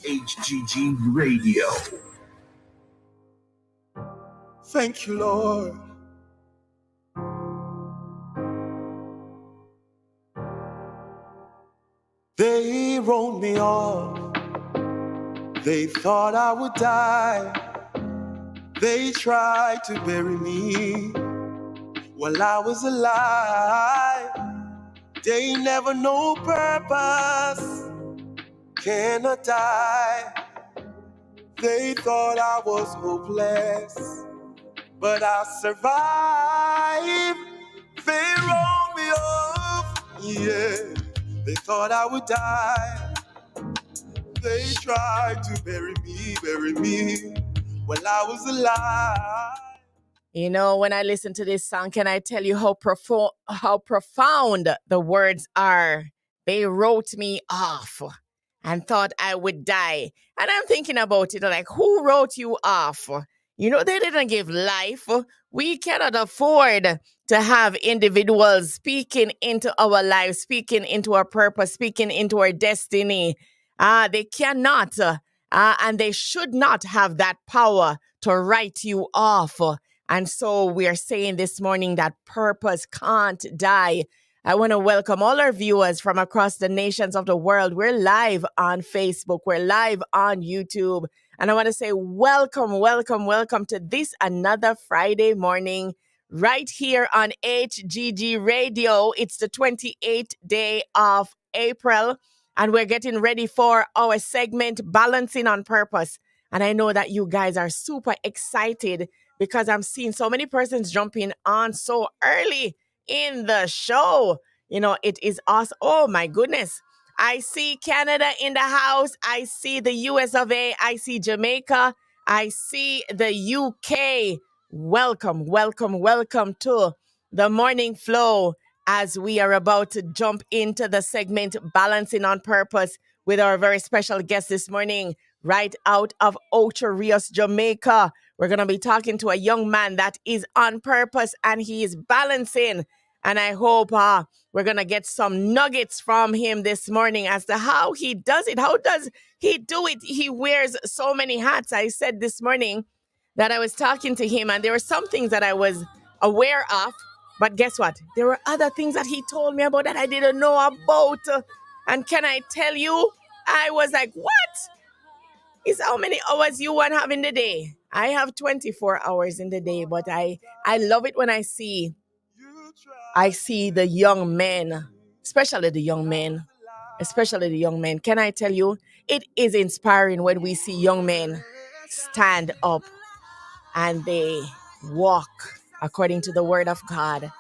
HGG Radio. Thank you, Lord. They wrote me off. They thought I would die. They tried to bury me while I was alive. They never know purpose cannot die. They thought I was hopeless, but I survived. They wrote me off, yeah. They thought I would die. They tried to bury me while I was alive. You know, when I listen to this song, can I tell you how profound the words are? They wrote me off and thought I would die. And I'm thinking about it like, who wrote you off? You know, they didn't give life. We cannot afford to have individuals speaking into our lives, speaking into our purpose, speaking into our destiny. They cannot, and they should not have that power to write you off. And so we are saying this morning that purpose can't die. I want to welcome all our viewers from across the nations of the world. We're live on Facebook. We're live on YouTube. And I want to say welcome, welcome, welcome to this another Friday morning right here on HGG Radio. It's the 28th day of April, and we're getting ready for our segment, Balancing on Purpose. And I know that you guys are super excited because I'm seeing so many persons jumping on so early in the show. You know, it is awesome. Oh, my goodness. I see Canada in the house. I see the US of A. I see Jamaica. I see the UK. Welcome, welcome, welcome to the Morning Flow as we are about to jump into the segment Balancing on Purpose with our very special guest this morning, right out of Ocho Rios, Jamaica. We're going to be talking to a young man that is on purpose and he is balancing. And I hope we're going to get some nuggets from him this morning as to how he does it. How does he do it? He wears so many hats. I said this morning that I was talking to him and there were some things that I was aware of. But guess what? There were other things that he told me about that I didn't know about. And can I tell you, I was like, what? Is how many hours you want to have in the day? I have 24 hours in the day, but I love it when I see the young men, especially the young men, Can I tell you, it is inspiring when we see young men stand up and they walk according to the word of God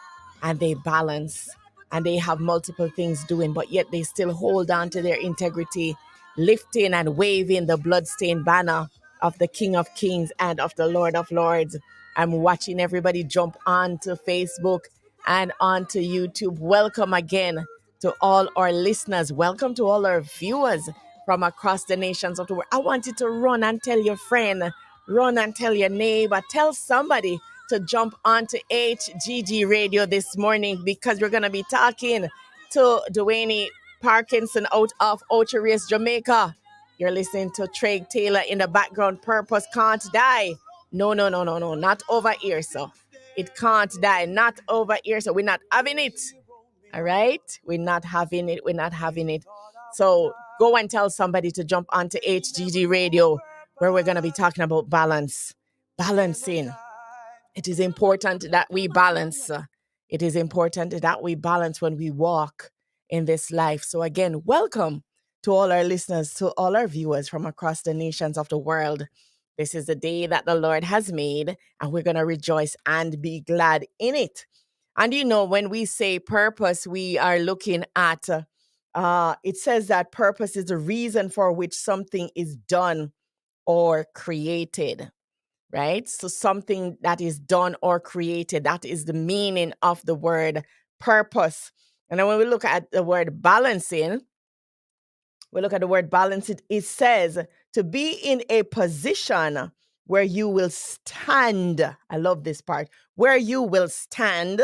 and they balance and they have multiple things doing, but yet they still hold on to their integrity, lifting and waving the bloodstained banner of the King of Kings and of the Lord of Lords. I'm watching everybody jump onto Facebook and onto YouTube. Welcome again to all our listeners. Welcome to all our viewers from across the nations of the world. I want you to run and tell your friend, run and tell your neighbor, tell somebody to jump onto HGG Radio this morning because we're going to be talking to Dwayne Parkinson out of Ocho Rios, Jamaica. You're listening to Craig Taylor in the background. Purpose can't die. No, not over here, so. It can't die, not over here, so we're not having it. All right? We're not having it. So go and tell somebody to jump onto HGG Radio where we're going to be talking about balancing. It is important that we balance. It is important that we balance when we walk in this life. So again, welcome to all our listeners, to all our viewers from across the nations of the world. This is the day that the Lord has made, and we're going to rejoice and be glad in it. And you know, when we say purpose, we are looking at, it says that purpose is the reason for which something is done or created, right? So something that is done or created, that is the meaning of the word purpose. And then when we look at the word balancing, it says to be in a position where you will stand. I love this part. Where you will stand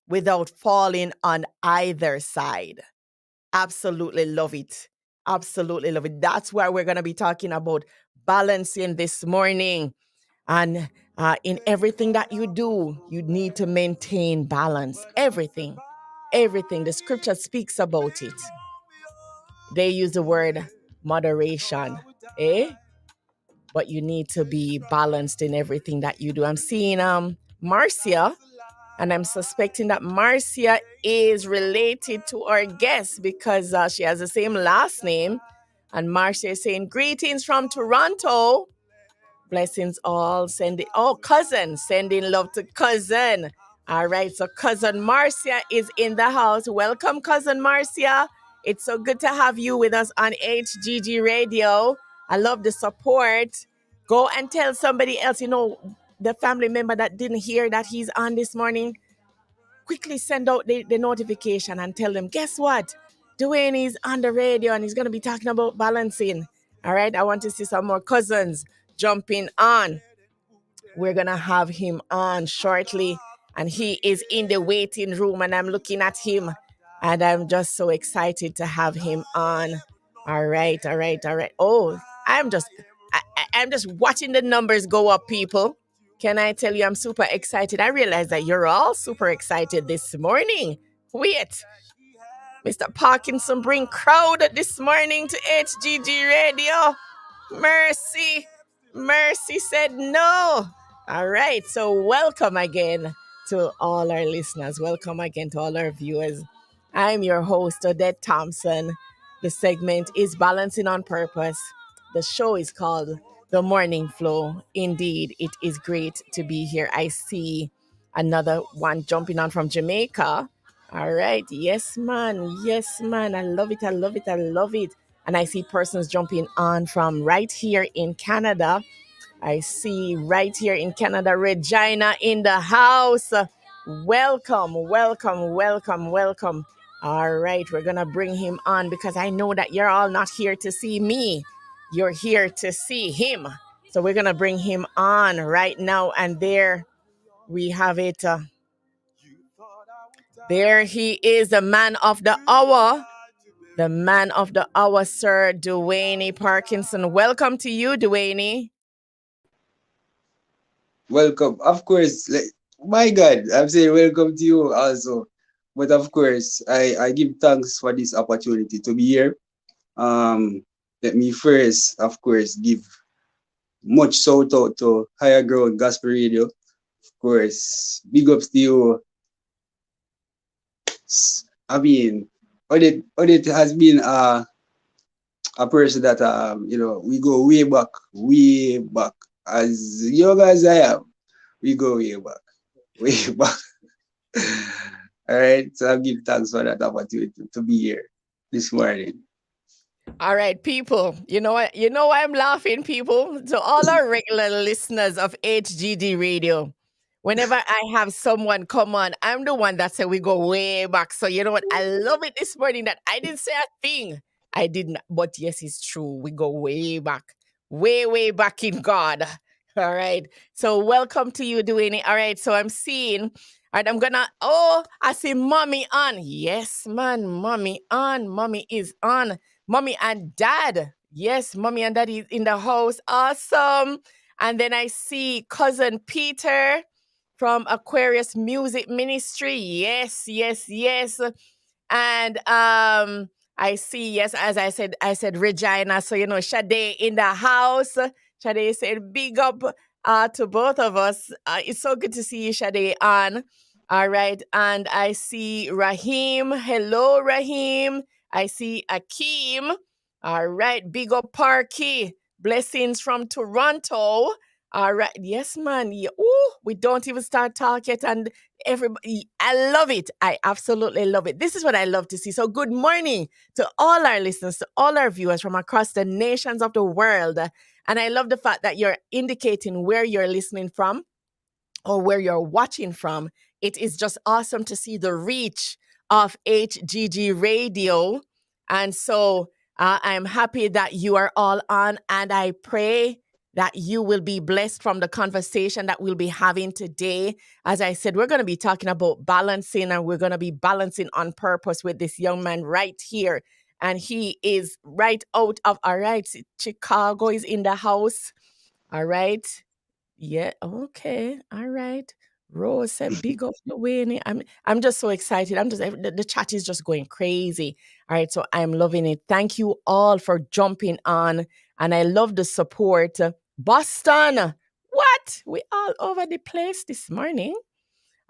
without falling on either side. Absolutely love it. Absolutely love it. That's why we're going to be talking about balancing this morning. And in everything that you do, you need to maintain balance. Everything. Everything. The scripture speaks about it. They use the word moderation. Eh? But you need to be balanced in everything that you do. I'm seeing Marcia, and I'm suspecting that Marcia is related to our guest because she has the same last name. And Marcia is saying, greetings from Toronto. Blessings all. Cousin. Sending love to cousin. All right. So cousin Marcia is in the house. Welcome, cousin Marcia. It's so good to have you with us on HGG Radio. I love the support. Go and tell somebody else, the family member that didn't hear that he's on this morning. Quickly send out the notification and tell them, guess what? Dwayne is on the radio and he's going to be talking about balancing. All right. I want to see some more cousins jumping on. We're going to have him on shortly. And he is in the waiting room and I'm looking at him. And I'm just so excited to have him on. All right. Oh, I'm just watching the numbers go up, people. Can I tell you I'm super excited? I realize that you're all super excited this morning. Wait. Mr. Parkinson bring crowd this morning to HGG Radio. Mercy said no. All right. So welcome again to all our listeners. Welcome again to all our viewers. I'm your host, Odette Thompson. The segment is Balancing on Purpose. The show is called The Morning Flow. Indeed, it is great to be here. I see another one jumping on from Jamaica. All right. Yes, man. I love it. And I see persons jumping on from right here in Canada. I see right here in Canada, Regina in the house. Welcome. All right, we're going to bring him on because I know that you're all not here to see me. You're here to see him. So we're going to bring him on right now. And there we have it. There he is, the man of the hour. The man of the hour, Sir Dwayne Parkinson. Welcome to you, Dwayne. Welcome. Of course, my God, I'm saying welcome to you also. But of course, I give thanks for this opportunity to be here. Let me first, of course, give much shout out to Higher Ground Gospel Radio. Of course, big ups to you. I mean, Odette has been a person that we go way back. As young as I am, we go way back. All right, so I give thanks for that opportunity to be here this morning. All right, people. You know what? You know why I'm laughing, people? To all our regular listeners of HGD Radio. Whenever I have someone come on, I'm the one that said we go way back. So you know what? I love it this morning that I didn't say a thing. I didn't, but yes, it's true. We go way back. Way back in God. All right. So welcome to you, Dwayne. All right. So I'm seeing. All right. I see mommy on. Yes, man. Mommy on. Mommy is on. Mommy and dad. Yes, mommy and dad is in the house. Awesome. And then I see cousin Peter from Aquarius Music Ministry. Yes. And I see, yes, as I said Regina. So, Sade in the house. Sade said big up to both of us. It's so good to see you, Sade, on. All right. And I see Rahim. Hello, Rahim. I see Akeem. All right. Big up Parky. Blessings from Toronto. All right. Yes, man. Yeah. Ooh, we don't even start talk yet. And everybody, I love it. I absolutely love it. This is what I love to see. So good morning to all our listeners, to all our viewers from across the nations of the world. And I love the fact that you're indicating where you're listening from or where you're watching from. It is just awesome to see the reach of HGG Radio. And so I'm happy that you are all on, and I pray that you will be blessed from the conversation that we'll be having today. As I said, we're going to be talking about balancing, and we're going to be balancing on purpose with this young man right here. and he is right out of, all right, Chicago is in the house. All right. Yeah, okay. All right. Rose said, big up Dwayne. I'm just so excited. The chat is just going crazy. All right, so I'm loving it. Thank you all for jumping on. And I love the support. Boston. What? We all over the place this morning.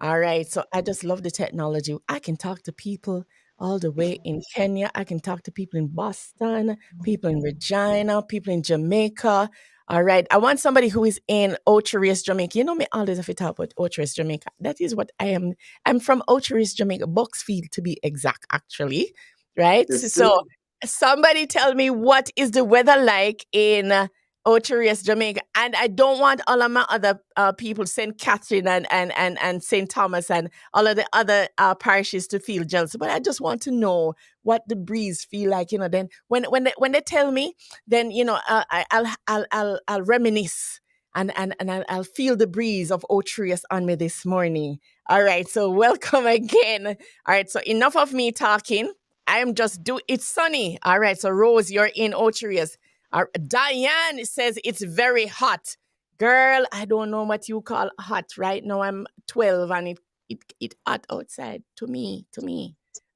All right. So I just love the technology. I can talk to people all the way in Kenya. I can talk to people in Boston, people in Regina, people in Jamaica. All right. I want somebody who is in Ocho Jamaica. You know me always have to talk about Ocho Jamaica. That is what I am. I'm from Ocho Jamaica, Boxfield to be exact, actually. Right. Yes, sir. So somebody tell me, what is the weather like in Ocho Jamaica? And I don't want all of my other people, St. Catherine and St. Thomas and all of the other parishes to feel jealous. But I just want to know what the breeze feel like. Then when they tell me, then I'll reminisce and I'll feel the breeze of Otrius on me this morning. All right, so welcome again. All right, so enough of me talking. I am just it's sunny. All right, so Rose, you're in Otrius. Diane says it's very hot. Girl, I don't know what you call hot. Right now I'm 12 and it hot outside to me.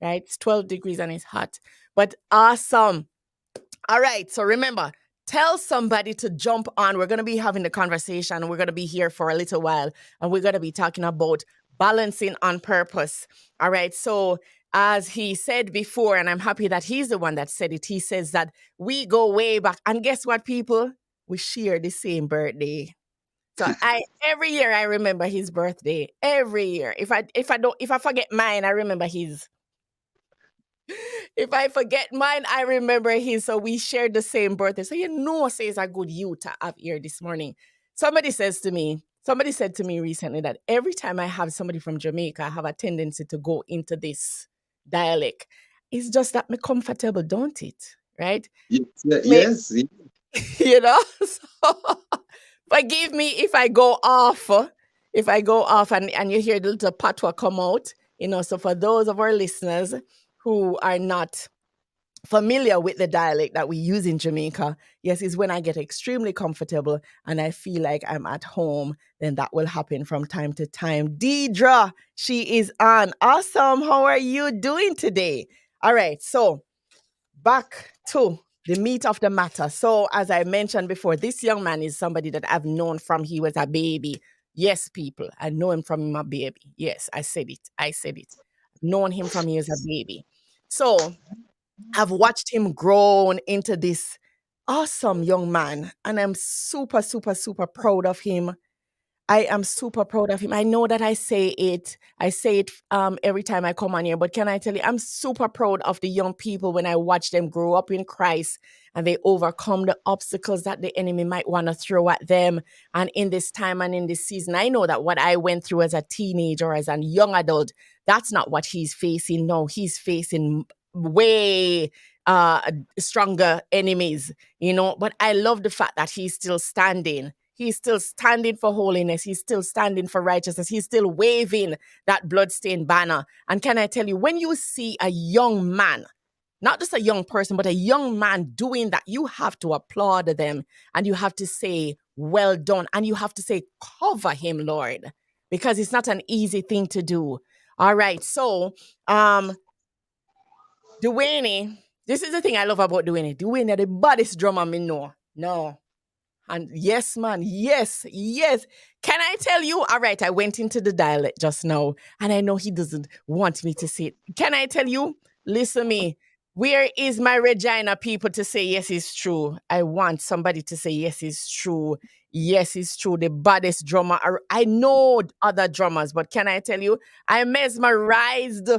Right? It's 12 degrees and it's hot. But awesome. All right. So remember, tell somebody to jump on. We're going to be having the conversation. We're going to be here for a little while and we're going to be talking about balancing on purpose. All right. So as he said before, and I'm happy that he's the one that said it, he says that we go way back. And guess what, people? We share the same birthday. So every year I remember his birthday. Every year. If I forget mine, I remember his. If I forget mine, I remember his. So we shared the same birthday. So say it's a good youth to have here this morning. Somebody said to me recently that every time I have somebody from Jamaica, I have a tendency to go into this dialect. It's just that me comfortable, don't it? Right? Yes, Me, yes. so forgive me if I go off. If I go off and you hear the little patois come out, so for those of our listeners who are not familiar with the dialect that we use in Jamaica, yes, is when I get extremely comfortable and I feel like I'm at home, then that will happen from time to time. Deidre, she is on. Awesome. How are you doing today? All right. So back to the meat of the matter. So as I mentioned before, this young man is somebody that I've known from he was a baby. Yes, people, I know him from my baby. Yes, I said it. Known him from he was a baby. So I've watched him grow into this awesome young man, and I'm super, super, super proud of him. I am super proud of him. I know that I say it every time I come on here, but can I tell you, I'm super proud of the young people when I watch them grow up in Christ and they overcome the obstacles that the enemy might want to throw at them. And in this time and in this season, I know that what I went through as a teenager, as a young adult, that's not what he's facing. No, he's facing way stronger enemies, but I love the fact that he's still standing. He's still standing for holiness. He's still standing for righteousness. He's still waving that bloodstained banner. And can I tell you, when you see a young man, not just a young person, but a young man doing that, you have to applaud them and you have to say, well done. And you have to say, cover him, Lord, because it's not an easy thing to do. All right. So, Dwayne, this is the thing I love about Dwayne. Dwayne, the baddest drummer me know. No. And yes, man, yes. Can I tell you? All right, I went into the dialect just now, and I know he doesn't want me to say it. Can I tell you? Listen me. Where is my Regina people to say yes, it's true? I want somebody to say yes, it's true. Yes, it's true. The baddest drummer. I know other drummers, but can I tell you? I'm mesmerized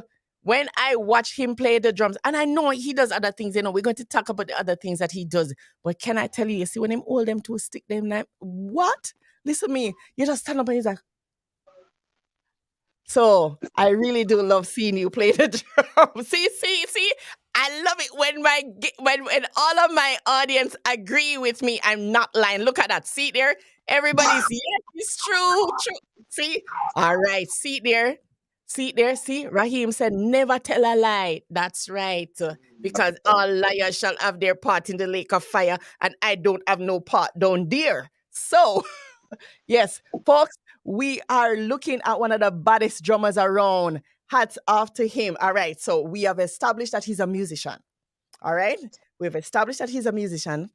when I watch him play the drums. And I know he does other things. We're going to talk about the other things that he does. But can I tell you see, when him hold them to stick them, like, what? Listen to me. You just stand up and he's like. So I really do love seeing you play the drum. See. I love it when all of my audience agree with me. I'm not lying. Look at that. See there? Everybody's, yes, it's true. See? All right. See there? See there, see, Raheem said, never tell a lie. That's right. Because all liars shall have their part in the lake of fire, and I don't have no part down there. So, yes, folks, we are looking at one of the baddest drummers around. Hats off to him. All right, so we have established that he's a musician. All right, we've established that he's a musician.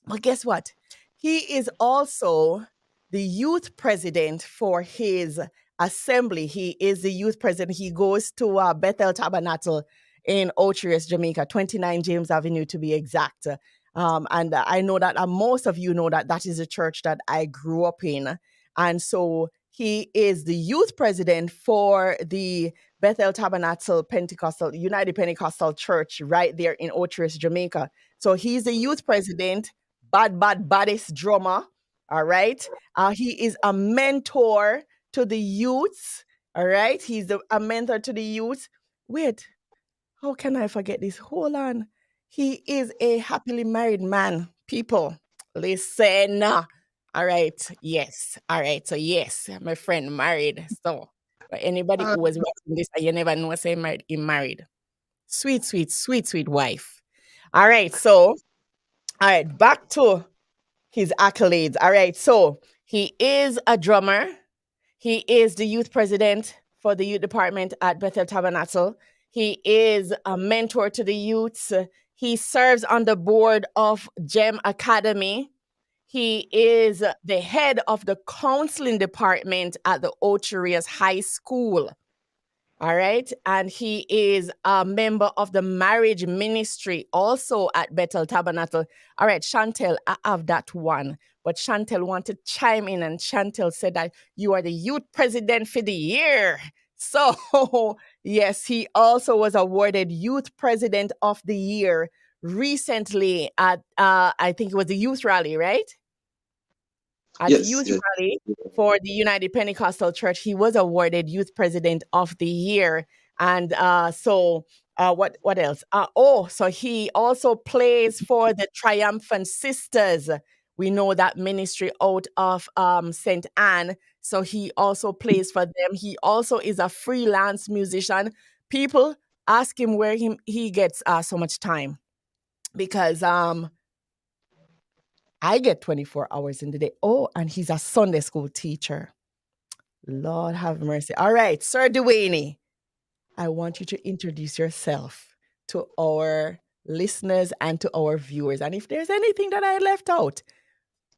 But guess what? He is also the youth president for his assembly. He is the youth president. He goes to Bethel Tabernacle in Ochias, Jamaica, 29 James Avenue to be exact. And I know that most of you know that that is a church that I grew up in. And so he is the youth president for the Bethel Tabernacle Pentecostal, United Pentecostal Church right there in Ochias, Jamaica. So he's the youth president, baddest drummer. All right. He is a mentor to the youths. All right. He's a mentor to the youth. Wait, how can I forget this? Hold on. He is a happily married man. People, listen. All right. Yes. All right. So, yes, my friend married. So, for anybody who was watching this, you never know, say married, he married. Sweet, sweet, sweet, sweet wife. All right. So, all right. Back to his accolades. All right. So, he is a drummer. He is the youth president for the youth department at Bethel Tabernacle. He is a mentor to the youths. He serves on the board of GEM Academy. He is the head of the counseling department at the Ocherias High School. All right. And he is a member of the marriage ministry also at Bethel Tabernacle. All right, Chantel, I have that one. But Chantel wanted to chime in, and Chantel said that you are the youth president for the year. So, yes, he also was awarded youth president of the year recently at, I think it was the youth rally, right? At the Yes, youth yes. rally for the United Pentecostal Church, he was awarded Youth President of the Year. And what else? So he also plays for the Triumphant Sisters. We know that ministry out of St. Anne. So he also plays for them. He also is a freelance musician. People ask him where he gets so much time, because I get 24 hours in the day. Oh, and he's a Sunday school teacher. Lord have mercy. All right, Sir Dwayne, I want you to introduce yourself to our listeners and to our viewers. And if there's anything that I left out,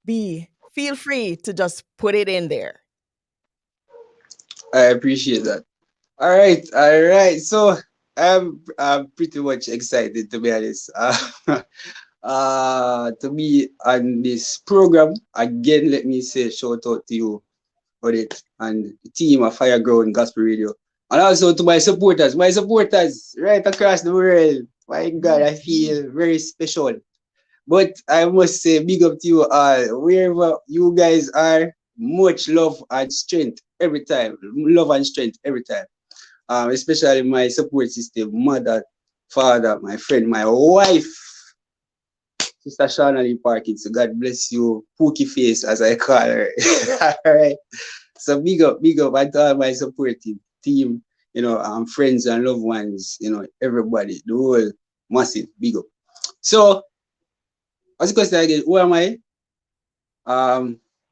feel free to just put it in there. I appreciate that. All right, all right. So I'm pretty much excited, to be honest. To be on this program again. Let me say shout out to you for it and the team of Fireground Gospel Radio, and also to my supporters right across the world. My God, I feel very special. But I must say, big up to you all, wherever you guys are. Much love and strength every time. Love and strength every time. Especially my support system, mother, father, my friend, my wife, Sister Dwayne Parkinson. God bless you, Pookie Face, as I call her. All right. So big up, and to all my supporting team, friends and loved ones, everybody, the whole massive big up. So, as a question again, who am I?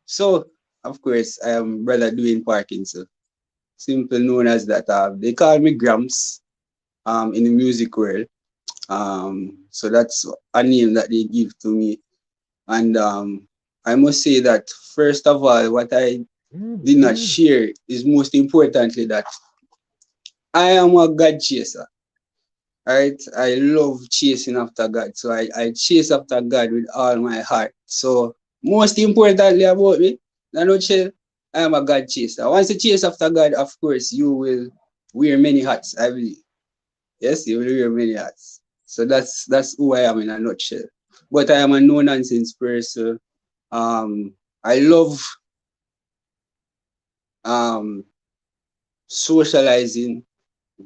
So of course I am Brother Dwayne Parkinson, simple known as that. They call me Gramps in the music world. So that's a name that they give to me. And I must say that first of all, what I did not share is most importantly that I am a God chaser. Right? I love chasing after God. So I chase after God with all my heart. So most importantly about me, in a nutshell, I am a God chaser. Once you chase after God, of course, you will wear many hats, I believe. Yes, you will wear many hats. So that's who I am in a nutshell. But I am a no nonsense person. I love socializing,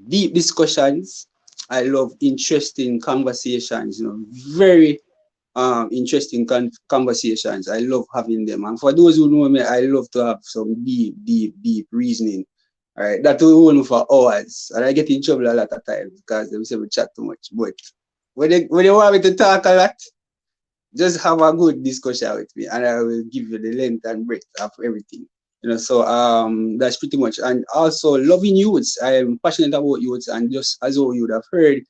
deep discussions. I love interesting conversations, very interesting conversations. I love having them. And for those who know me, I love to have some deep reasoning All right, that will hold me for hours, and I get in trouble a lot of times because they say we chat too much. But when you want me to talk a lot, just have a good discussion with me, and I will give you the length and breadth of everything. So that's pretty much. And also loving youths. I am passionate about youths, and just as you would have heard,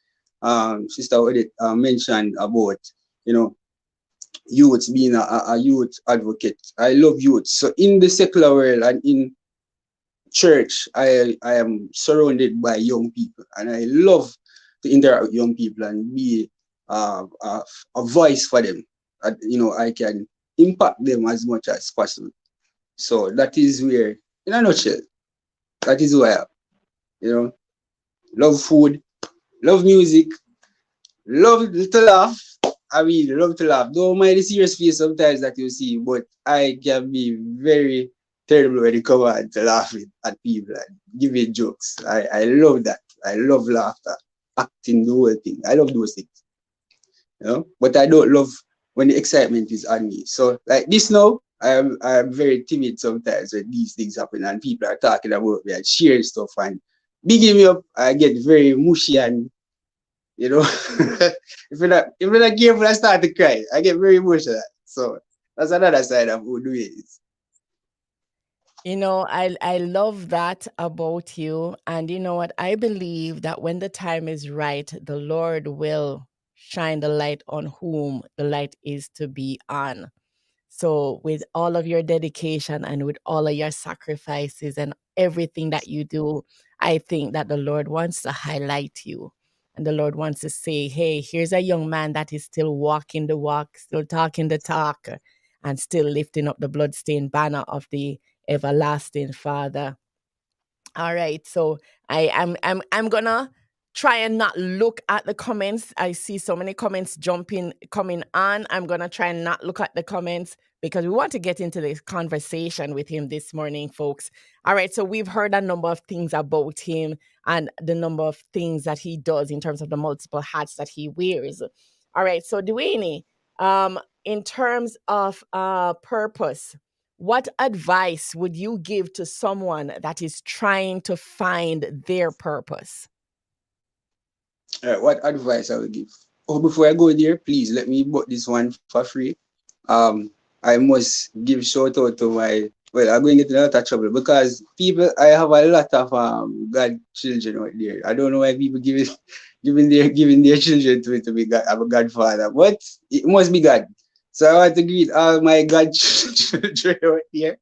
Sister Odette mentioned about you know youths being a youth advocate. I love youths. So in the secular world and in church, I am surrounded by young people, and I love to interact with young people and be a voice for them. I can impact them as much as possible. So that is where, in a nutshell, that is why you know love food, love music, love to laugh. I mean, love to laugh. Don't mind the serious face sometimes that you see, but I can be very terrible when it comes on to laughing at people and giving jokes. I love that. I love laughter, acting, the whole thing. I love those things. But I don't love when the excitement is on me. So like this now, I'm very timid sometimes when these things happen and people are talking about me and sharing stuff and bigging me up. I get very mushy and if you're not careful, I start to cry. I get very emotional. So that's another side of who do it is. I love that about you. And you know what? I believe that when the time is right, the Lord will shine the light on whom the light is to be on. So, with all of your dedication and with all of your sacrifices and everything that you do, I think that the Lord wants to highlight you. And the Lord wants to say, hey, here's a young man that is still walking the walk, still talking the talk, and still lifting up the bloodstained banner of the everlasting Father. All right. So I'm gonna try and not look at the comments. I see so many comments coming on. I'm gonna try and not look at the comments because we want to get into this conversation with him this morning, folks. All right. So we've heard a number of things about him and the number of things that he does in terms of the multiple hats that he wears. All right. So Dwayne, in terms of purpose, what advice would you give to someone that is trying to find their purpose? All right, what advice I will give? Oh, before I go there, please let me book this one for free. I must give shout out to I'm going to get in a lot of trouble because I have a lot of God children out there. I don't know why people giving their children to be God, I'm a Godfather, but it must be God. So I want to greet all my God children out here.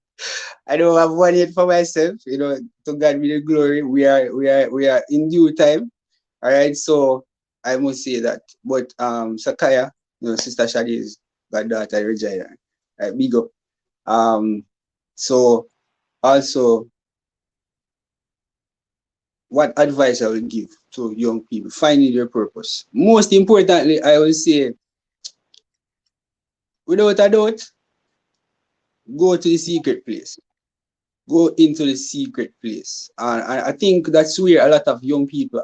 I don't have one yet for myself. To God be the glory. We are in due time. All right. So I must say that. But Sakaya, Sister Shadi's goddaughter Regina. Big up. So also, what advice I will give to young people finding their purpose? Most importantly, I will say, without a doubt, go to the secret place. Go into the secret place. And I think that's where a lot of young people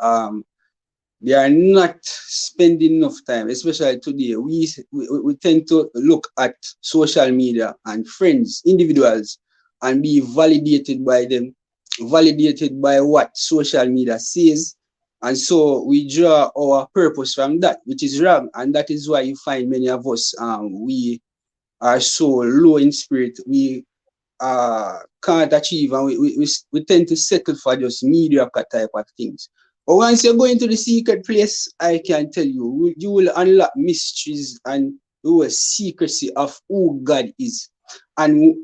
they are not spending enough time, especially today. We tend to look at social media and friends, individuals, and be validated by them, validated by what social media says. And so we draw our purpose from that, which is wrong. And that is why you find many of us, we are so low in spirit. We can't achieve, and we tend to settle for just mediocre type of things. But once you go into the secret place, I can tell you will unlock mysteries and the secrecy of who God is. And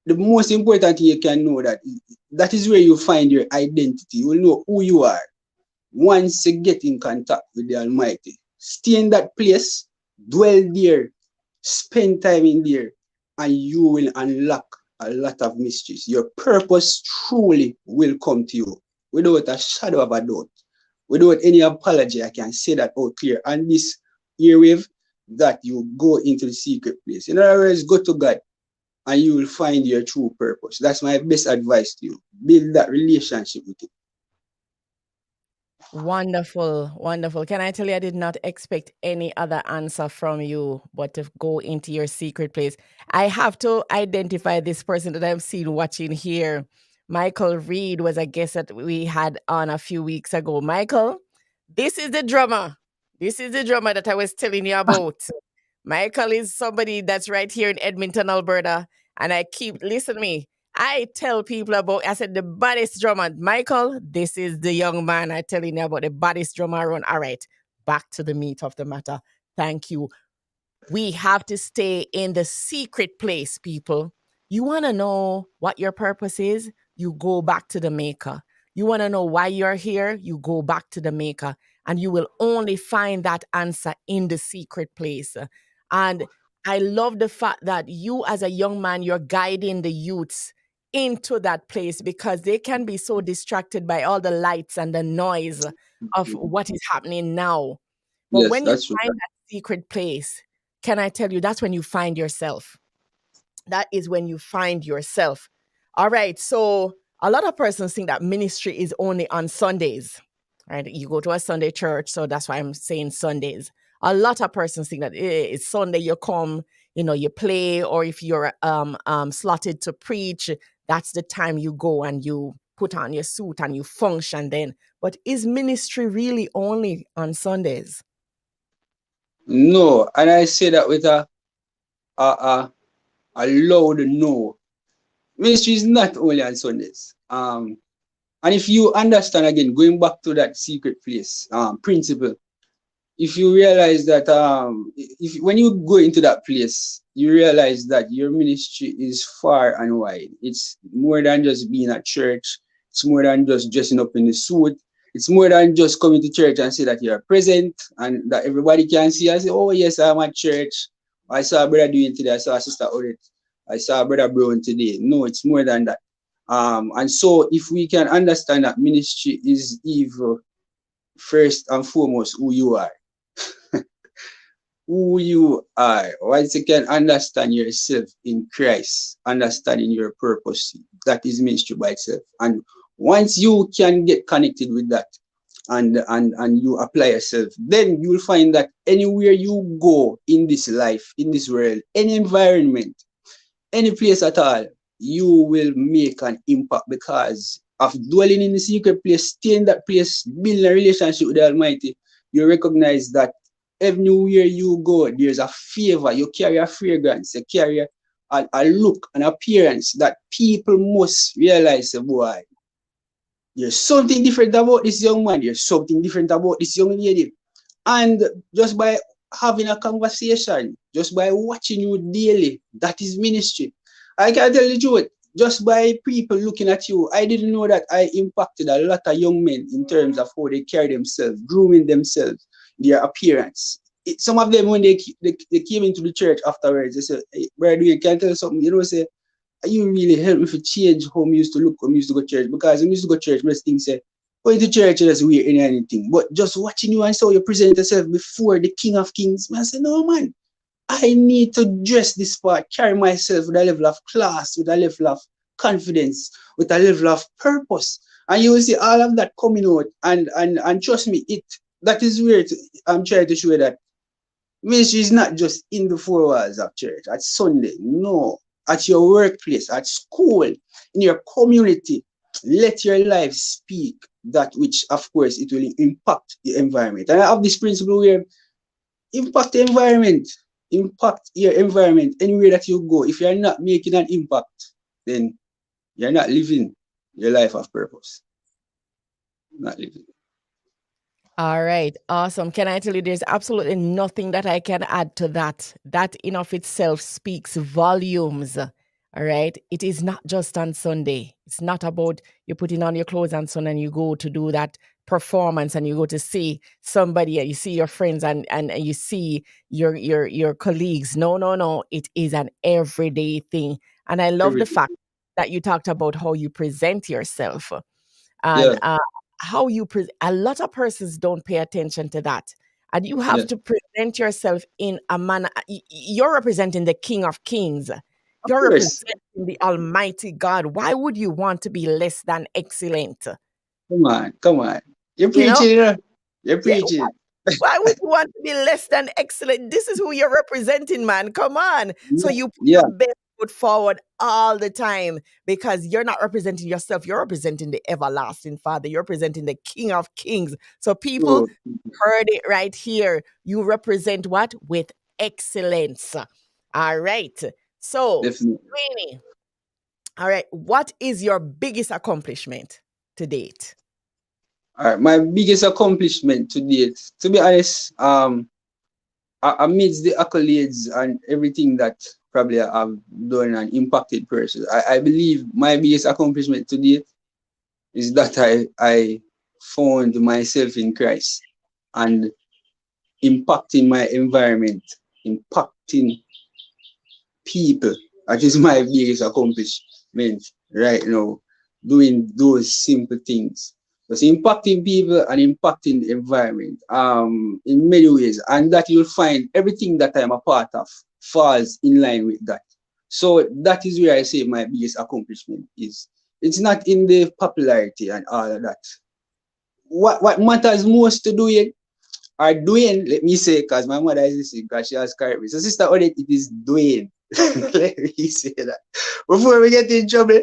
the most important thing you can know that is where you find your identity. You will know who you are once you get in contact with the Almighty. Stay in that place, dwell there, spend time in there, and you will unlock a lot of mysteries. Your purpose truly will come to you without a shadow of a doubt. Without any apology, I can say that out clear. And this airwave, that you go into the secret place. In other words, go to God and you will find your true purpose. That's my best advice to you. Build that relationship with Him. Wonderful, wonderful. Can I tell you, I did not expect any other answer from you but to go into your secret place. I have to identify this person that I'm seeing watching here. Michael Reed was a guest that we had on a few weeks ago. Michael, this is the drummer. This is the drummer that I was telling you about. Michael is somebody that's right here in Edmonton, Alberta. And I keep, listen to me. I tell people about, I said, the baddest drummer. Michael, this is the young man I telling you about, the baddest drummer around. All right, back to the meat of the matter. Thank you. We have to stay in the secret place, people. You want to know what your purpose is? You go back to the maker. You want to know why you're here? You go back to the maker. And you will only find that answer in the secret place. And I love the fact that you, as a young man, you're guiding the youths into that place because they can be so distracted by all the lights and the noise of what is happening now. But Yes, when you that's true. find that secret place, can I tell you, that's when you find yourself. That is when you find yourself. All right. So a lot of persons think that ministry is only on Sundays, right? You go to a Sunday church. So that's why I'm saying Sundays. A lot of persons think that it's Sunday, you come, you play, or if you're slotted to preach, that's the time you go and you put on your suit and you function then. But is ministry really only on Sundays? No, and I say that with a loud no. Ministry is not only on Sundays. And if you understand again, going back to that secret place principle, if you realize that if when you go into that place, you realize that your ministry is far and wide. It's more than just being at church. It's more than just dressing up in the suit. It's more than just coming to church and say that you're present and that everybody can see and say, oh yes, I'm at church. I saw a brother doing today. I saw a sister Odette. I saw a brother Brown today. No, it's more than that. And so if we can understand that ministry is evil, first and foremost, who you are. Who you are. Once you can understand yourself in Christ, understanding your purpose, that is ministry by itself. And once you can get connected with that and you apply yourself, then you'll find that anywhere you go in this life, in this world, any environment, any place at all, you will make an impact because of dwelling in the secret place, stay in that place, building a relationship with the Almighty. You recognize that everywhere you go, there's a favor. You carry a fragrance, you carry a look, an appearance that people must realize, boy, there's something different about this young man, there's something different about this young lady. And just by having a conversation, just by watching you daily, that is ministry. I can tell the truth, just by people looking at you, I didn't know that I impacted a lot of young men in terms of how they carry themselves, grooming themselves, their appearance. Some of them, when they came into the church afterwards, they said, hey, brother, you can tell something, say, you really helped me to change how we used to look when we used to go to church. Because when we used to go to church, most things say, going to church is weird in anything. But just watching you and how you present yourself before the King of Kings, man, I said, no, man, I need to dress this part, carry myself with a level of class, with a level of confidence, with a level of purpose. And you will see all of that coming out. And trust me, that is where I'm trying to show you that ministry is not just in the four walls of church, at Sunday. No, at your workplace, at school, in your community. Let your life speak that which, of course, it will impact the environment. And I have this principle where impact the environment, impact your environment anywhere that you go. If you're not making an impact, then you're not living your life of purpose. Not living. All right, awesome. Can I tell you, there's absolutely nothing that I can add to that. That in of itself speaks volumes. All right, it is not just on Sunday. It's not about you putting on your clothes on Sunday and you go to do that performance and you go to see somebody and you see your friends and you see your colleagues. No. It is an everyday thing. And I love the Everything. fact that you talked about how you present yourself and Yeah, how you a lot of persons don't pay attention to that, and you have yeah. to present yourself in a manner. You're representing the King of Kings. Of You're course. representing the Almighty God. Why would you want to be less than excellent? Come on. You're You know, preaching, you know? You're yeah. preaching. Why would you want to be less than excellent? This is who you're representing, man. Come on. So Yeah, you put yeah, your best put forward all the time because you're not representing yourself. You're representing the everlasting Father. You're representing the King of Kings. So people So heard it right here. You represent what? With excellence. All right. So, definitely. Rainy, all right. What is your biggest accomplishment to date? All right, my biggest accomplishment to date, to be honest, amidst the accolades and everything that probably I've done and impacted persons, I believe my biggest accomplishment to date is that I found myself in Christ and impacting my environment, impacting people. That is my biggest accomplishment right now. Doing those simple things. Just impacting people and impacting the environment in many ways. And that you'll find everything that I'm a part of falls in line with that. So that is where I say my biggest accomplishment is. It's not in the popularity and all of that. What matters most to do it are Dwayne, let me say, because my mother is listening, because she has correct me. So, Sister Odette, it is Dwayne. Let me say that. Before we get in trouble,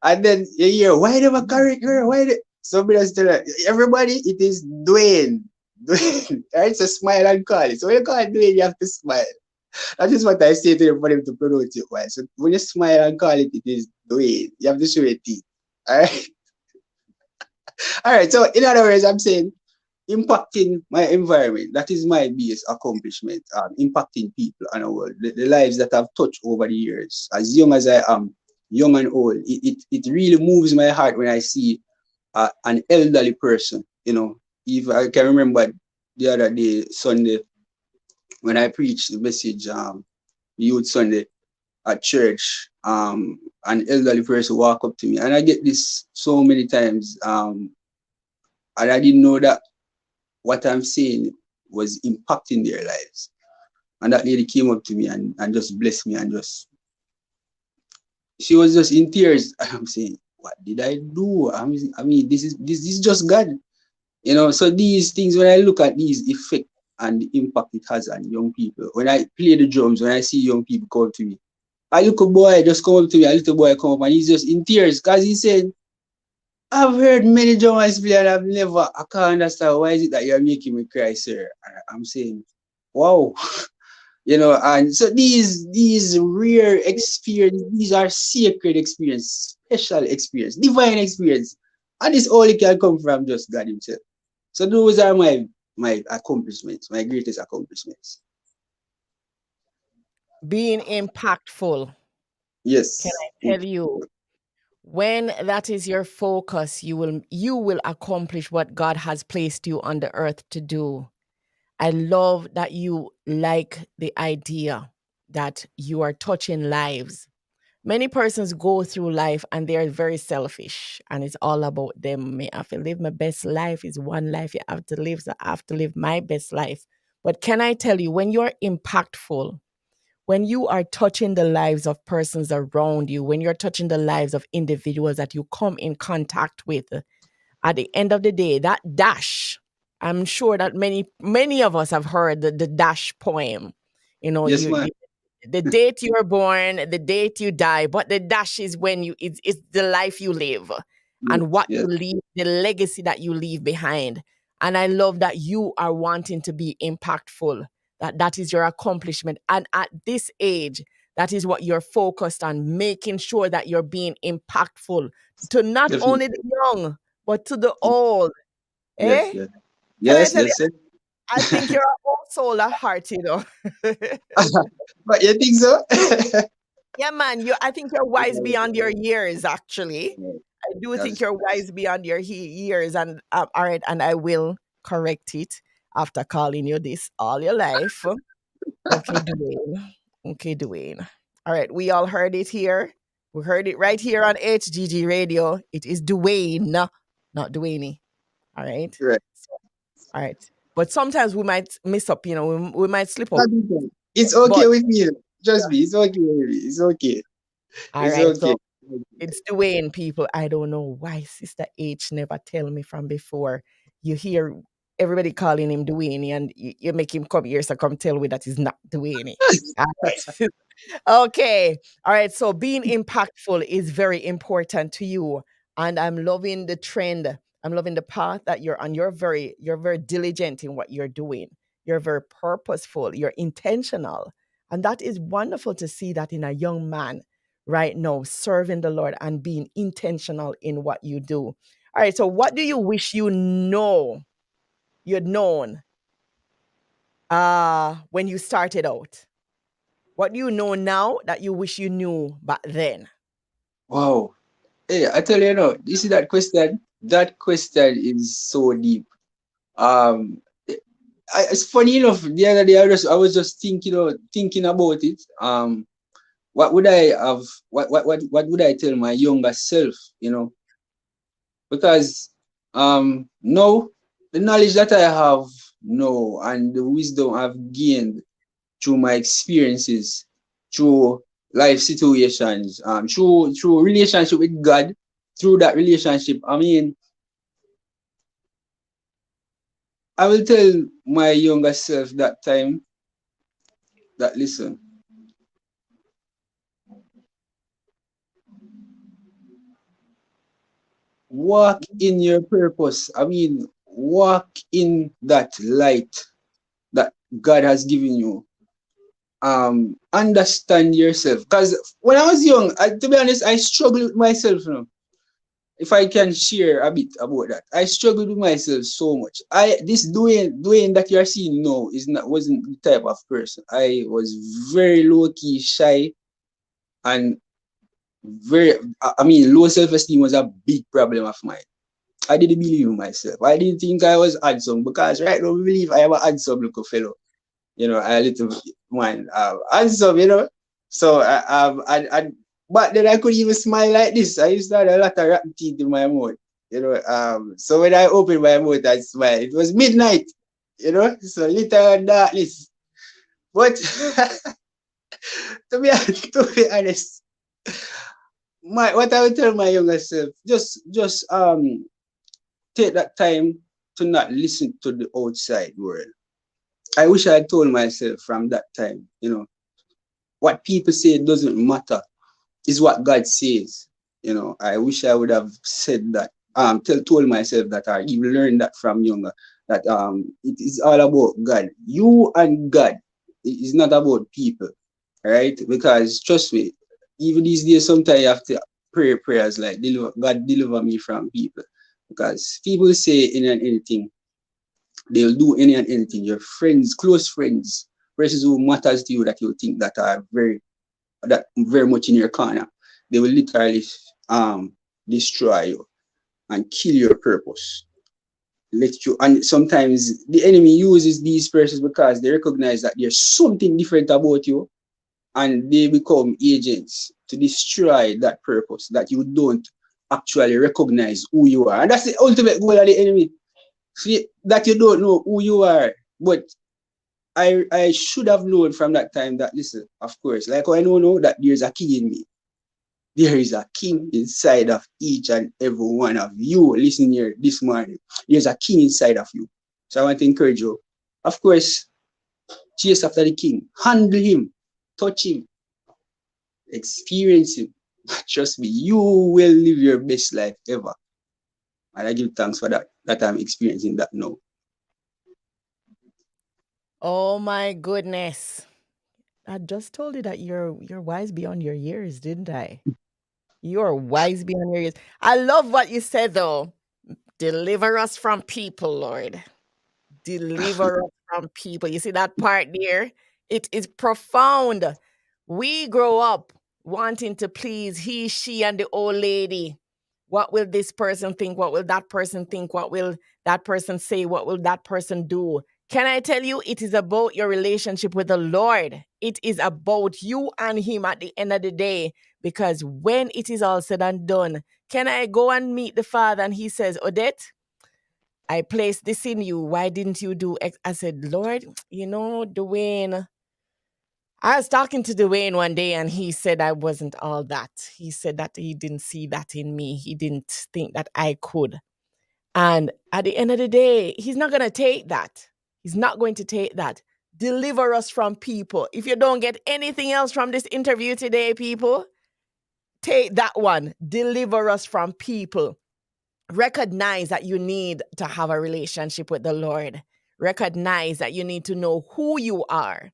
and then you hear, why never correct her? Why the... Somebody else tell her, everybody, it is Dwayne. Dwayne. Right? So smile and call it. So when you call it Dwayne, you have to smile. That is what I say to them for them to pronounce it well. So when you smile and call it, it is Dwayne. You have to show your teeth. Alright? Alright, so in other words, I'm saying impacting my environment. That is my biggest accomplishment. Impacting people and the world, the lives that I've touched over the years. As young as I am, young and old, it really moves my heart when I see an elderly person. You know, if I can remember the other day, Sunday, when I preached the message, Youth Sunday at church, an elderly person walk up to me, and I get this so many times, and I didn't know that what I'm saying was impacting their lives. And that lady came up to me and just blessed me and just, she was just in tears. I'm saying, what did I do? I mean, this is just God. You know, so these things, when I look at these effect and the impact it has on young people, when I play the drums, when I see young people come to me, a little boy just come up to me, a little boy come up and he's just in tears because he said, I've heard many drummers play and I can't understand why is it that you're making me cry, sir. And I'm saying, wow, you know, and so these rare experience, these are sacred experience, special experience, divine experience. And this only can come from just God Himself. So those are my accomplishments, my greatest accomplishments. Being impactful. Can Yes. I tell you? When that is your focus, you will accomplish what God has placed you on the earth to do. I love that you like the idea that you are touching lives. Many persons go through life and they are very selfish and it's all about them. Me, I have to live my best life is one life you have to live. So I have to live my best life. But can I tell you, when you're impactful, when you are touching the lives of persons around you, when you're touching the lives of individuals that you come in contact with, at the end of the day, that dash, I'm sure that many of us have heard the dash poem. You know, Yes, man. the date you were born, the date you die, but the dash is when it's the life you live and Yes, what you yes, leave, the legacy that you leave behind. And I love that you are wanting to be impactful, that is your accomplishment. And at this age, that is what you're focused on, making sure that you're being impactful to not definitely. only the young, but to the old. Yes, Eh? yes. Can I Yes, tell you, yes, yes. I think you're a whole soul at heart, you know. But you think so? Yeah, man. I think you're wise beyond your years, actually. I do think That's you're wise beyond your years. And all right, and I will correct it after calling you this all your life. Okay, Dwayne. Okay, Dwayne. All right, we all heard it here. We heard it right here on HGG Radio. It is Dwayne, not Dwayne. All right. right. All right. But sometimes we might miss up, we might slip up. That'd be fine. It's okay But with me. Trust me, it's okay with me. It's okay. all It's right, okay. so it's Dwayne, people. I don't know why Sister H never tell me from before. You hear everybody calling him Dwayne, and you make him come here, so come tell me that he's not Dwayne. All right. Okay. All right. So being impactful is very important to you. And I'm loving the trend. I'm loving the path that you're on. You're very diligent in what you're doing. You're very purposeful. You're intentional. And that is wonderful to see that in a young man right now, serving the Lord and being intentional in what you do. All right. So what do you wish you'd known when you started out? What do you know now that you wish you knew back then? Wow. Hey, I tell you now, you see that question? That question is so deep. Um, it's funny enough. The other day, I was just thinking about it. What would I have? What would I tell my younger self? Because now the knowledge that I have now and the wisdom I've gained through my experiences, through life situations, through relationship with God, through that relationship, I mean, I will tell my younger self that time that listen, walk in your purpose. I mean, walk in that light that God has given you. Understand yourself. Because when I was young, to be honest, I struggled with myself. If I can share a bit about that, I struggled with myself so much. This Dwayne that you're seeing now wasn't the type of person. I was very low key, shy, and very. I mean, low self esteem was a big problem of mine. I didn't believe in myself. I didn't think I was handsome because right now we believe I am a handsome little fellow. A little man, handsome. So but then I could even smile like this. I used to have a lot of rotten teeth in my mouth. So when I opened my mouth and smile, it was midnight. So little darkness. But to be honest, what I would tell my younger self, just take that time to not listen to the outside world. I wish I had told myself from that time, what people say doesn't matter. Is what God says. I wish I would have said that. Told myself that, I even learned that from younger. That it is all about God. You and God. It is not about people, right? Because trust me, even these days, sometimes you have to pray prayers like, God deliver me from people, because people say any and anything. They'll do any and anything. Your friends, close friends, persons who matters to you that you think that very much in your corner, they will literally destroy you and kill your purpose. And sometimes the enemy uses these persons because they recognize that there's something different about you, and they become agents to destroy that purpose that you don't actually recognize who you are. And that's the ultimate goal of the enemy. See, that you don't know who you are. But I should have known from that time that, listen, of course, like I know that there's a king in me. There is a king inside of each and every one of you. Listen here this morning. There's a king inside of you. So I want to encourage you. Of course, chase after the king. Handle him. Touch him. Experience him. Trust me, you will live your best life ever. And I give thanks for that I'm experiencing that now. Oh my goodness. I just told you that you're wise beyond your years, didn't I? You're wise beyond your years. I love what you said though. Deliver us from people, Lord. Deliver us from people. You see that part there? It is profound. We grow up wanting to please he, she, and the old lady. What will this person think? What will that person think? What will that person say? What will that person do? Can I tell you, it is about your relationship with the Lord. It is about you and Him at the end of the day. Because when it is all said and done, can I go and meet the Father? And He says, Odette, I placed this in you. Why didn't you do X? I said, Lord, Dwayne. I was talking to Dwayne one day and he said I wasn't all that. He said that he didn't see that in me. He didn't think that I could. And at the end of the day, he's not going to take that. He's not going to take that. Deliver us from people. If you don't get anything else from this interview today, people, take that one. Deliver us from people. Recognize that you need to have a relationship with the Lord. Recognize that you need to know who you are.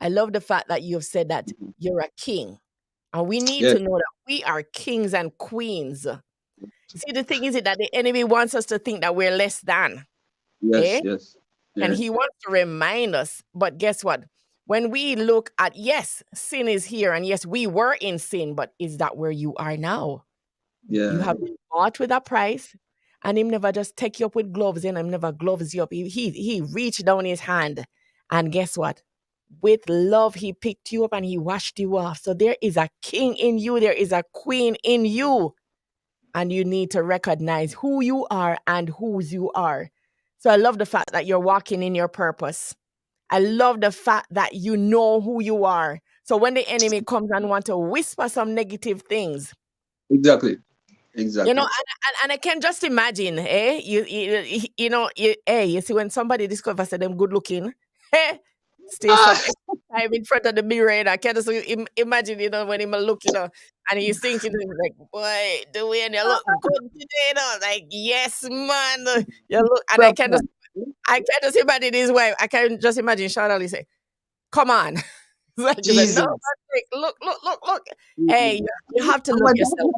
I love the fact that you've said that you're a king. And we need Yes, to know that we are kings and queens. You see, the thing is that the enemy wants us to think that we're less than. yes, Eh? yes. And Yeah, he wants to remind us. But guess what? When we look at, yes, sin is here. And yes, we were in sin. But is that where you are now? You yeah, have been bought with a price. And him never just take you up with gloves and him never gloves you up. He reached down his hand. And guess what? With love, he picked you up and he washed you off. So there is a king in you. There is a queen in you. And you need to recognize who you are and whose you are. So I love the fact that you're walking in your purpose. I love the fact that you know who you are. So when the enemy comes and want to whisper some negative things, exactly, you know, exactly. and I can just imagine, you see when somebody discovers that them good looking, stay some Ah, extra time in front of the mirror, and I can just imagine, when him look, and he's thinking like, boy, Dwayne, you look good today, like, yes, man, you look, and proper. I can just imagine his wife. I can just imagine Sean Ali say, "Come on." Like, he said, "No, Jesus. look, look, look, look. Hey, you have to I'm love a yourself."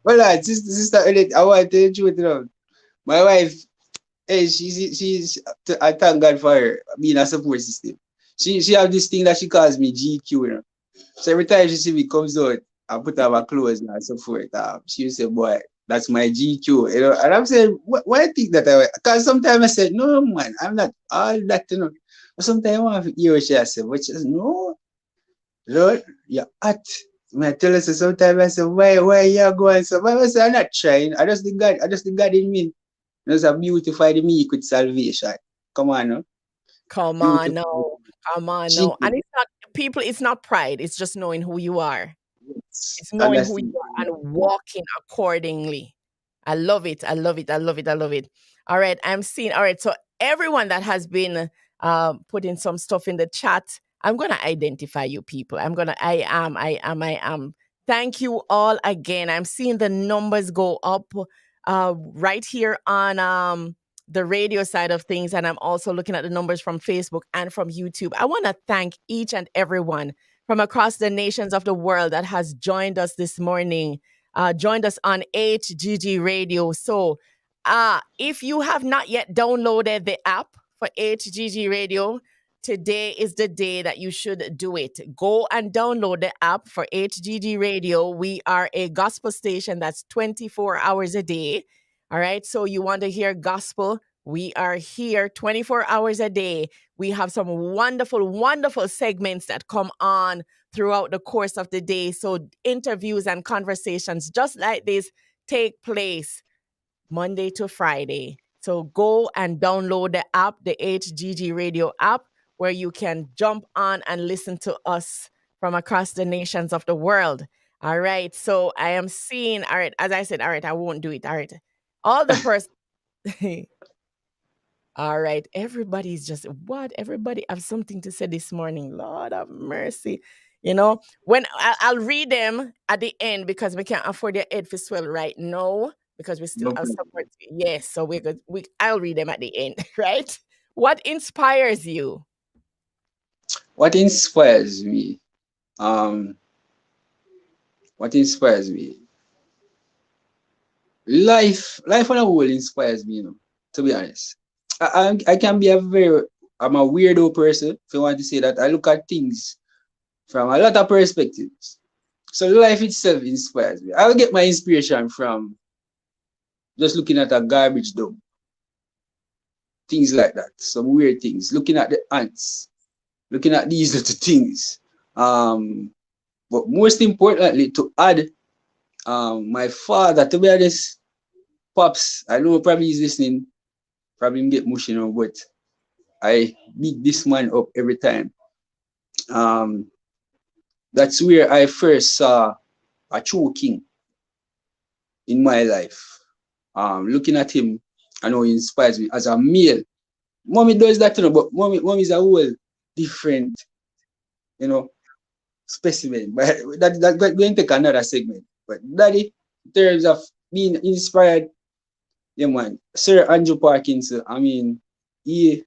well, sister, I want to tell you the truth, My wife, hey, I thank God for her being a support system. She have this thing that she calls me GQ. So every time she see me comes out, I put on my clothes and so forth. She will say, boy, that's my GQ. And I'm saying, why I think that because sometimes I said, no, man,. I'm not all that. But sometimes I want to hear what she said, but she says, no, Lord, you're hot. I tell her so sometimes I say, why you going so? But I say, I'm not trying. I just the God in me. There's a beautify the meek with salvation. Come on, no? Come on, Beautiful. no. Come on, Jesus. no. And it's not people, it's not pride. It's just knowing who you are. It's And knowing that's who you the are and walking accordingly. I love it. I love it. I love it. I love it. All right. I'm seeing. All right. So everyone that has been putting some stuff in the chat, I'm gonna identify you people. I am. Thank you all again. I'm seeing the numbers go up right here on the radio side of things. And I'm also looking at the numbers from Facebook and from YouTube. I want to thank each and everyone from across the nations of the world that has joined us this morning, joined us on HGG Radio. So, if you have not yet downloaded the app for HGG Radio, today is the day that you should do it. Go and download the app for HGG Radio. We are a gospel station that's 24 hours a day. All right. So, you want to hear gospel? We are here 24 hours a day. We have some wonderful, wonderful segments that come on throughout the course of the day. So, interviews and conversations just like this take place Monday to Friday. So, go and download the app, the HGG Radio app, where you can jump on and listen to us from across the nations of the world. All right. So, I am seeing, all right, as I said, all right, I won't do it. All right. All the person. All right. Everybody's just what? Everybody have something to say this morning. Lord have mercy. When I'll read them at the end because we can't afford your head to swell right now because we still no have problem. support. Yes, so we're good. I'll read them at the end, right? What inspires you? What inspires me? Um, what inspires me? Life on a whole inspires me, to be honest. I can be I'm a weirdo person, if you want to say that. I look at things from a lot of perspectives. So life itself inspires me. I'll get my inspiration from just looking at a garbage dump, things like that. Some weird things. Looking at the ants, looking at these little things. Um, but most importantly, to add, my father, to be honest, Pops, I know probably he's listening, probably him get mushy now, but I beat this man up every time. Um, that's where I first saw a true king in my life. Looking at him, I know he inspires me as a male. Mommy does that, but mommy is a whole. different, you know, specimen. But that going to take another segment. But daddy, in terms of being inspired, yeah man, Sir Andrew Parkinson, I mean, he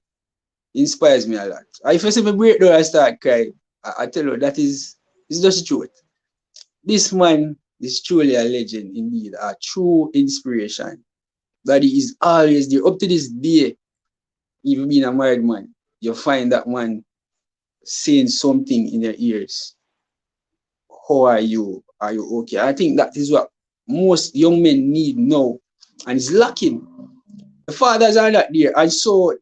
inspires me a lot. If I see me break down and start crying, I tell you that is just the truth. This man is truly a legend indeed, a true inspiration. That he is always there. Up to this day, even being a married man, you find that man saying something in your ears. How are you? Are you okay? I think that is what most young men need now. And it's lacking. The fathers are not there. And so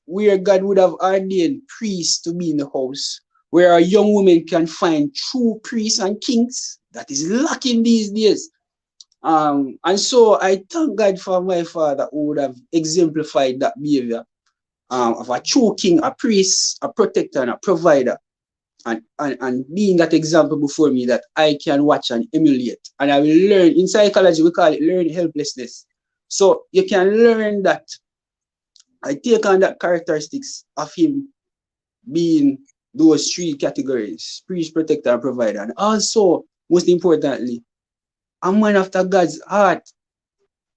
where God would have ordained priests to be in the house, where a young woman can find true priests and kings, that is lacking these days. And so I thank God for my father who would have exemplified that behavior of a true king, a priest, a protector, and a provider. And being that example before me that I can watch and emulate. And I will learn, in psychology, we call it learn helplessness. So you can learn that I take on that characteristics of him being those three categories, priest, protector, and provider. And also, most importantly, a man after God's heart.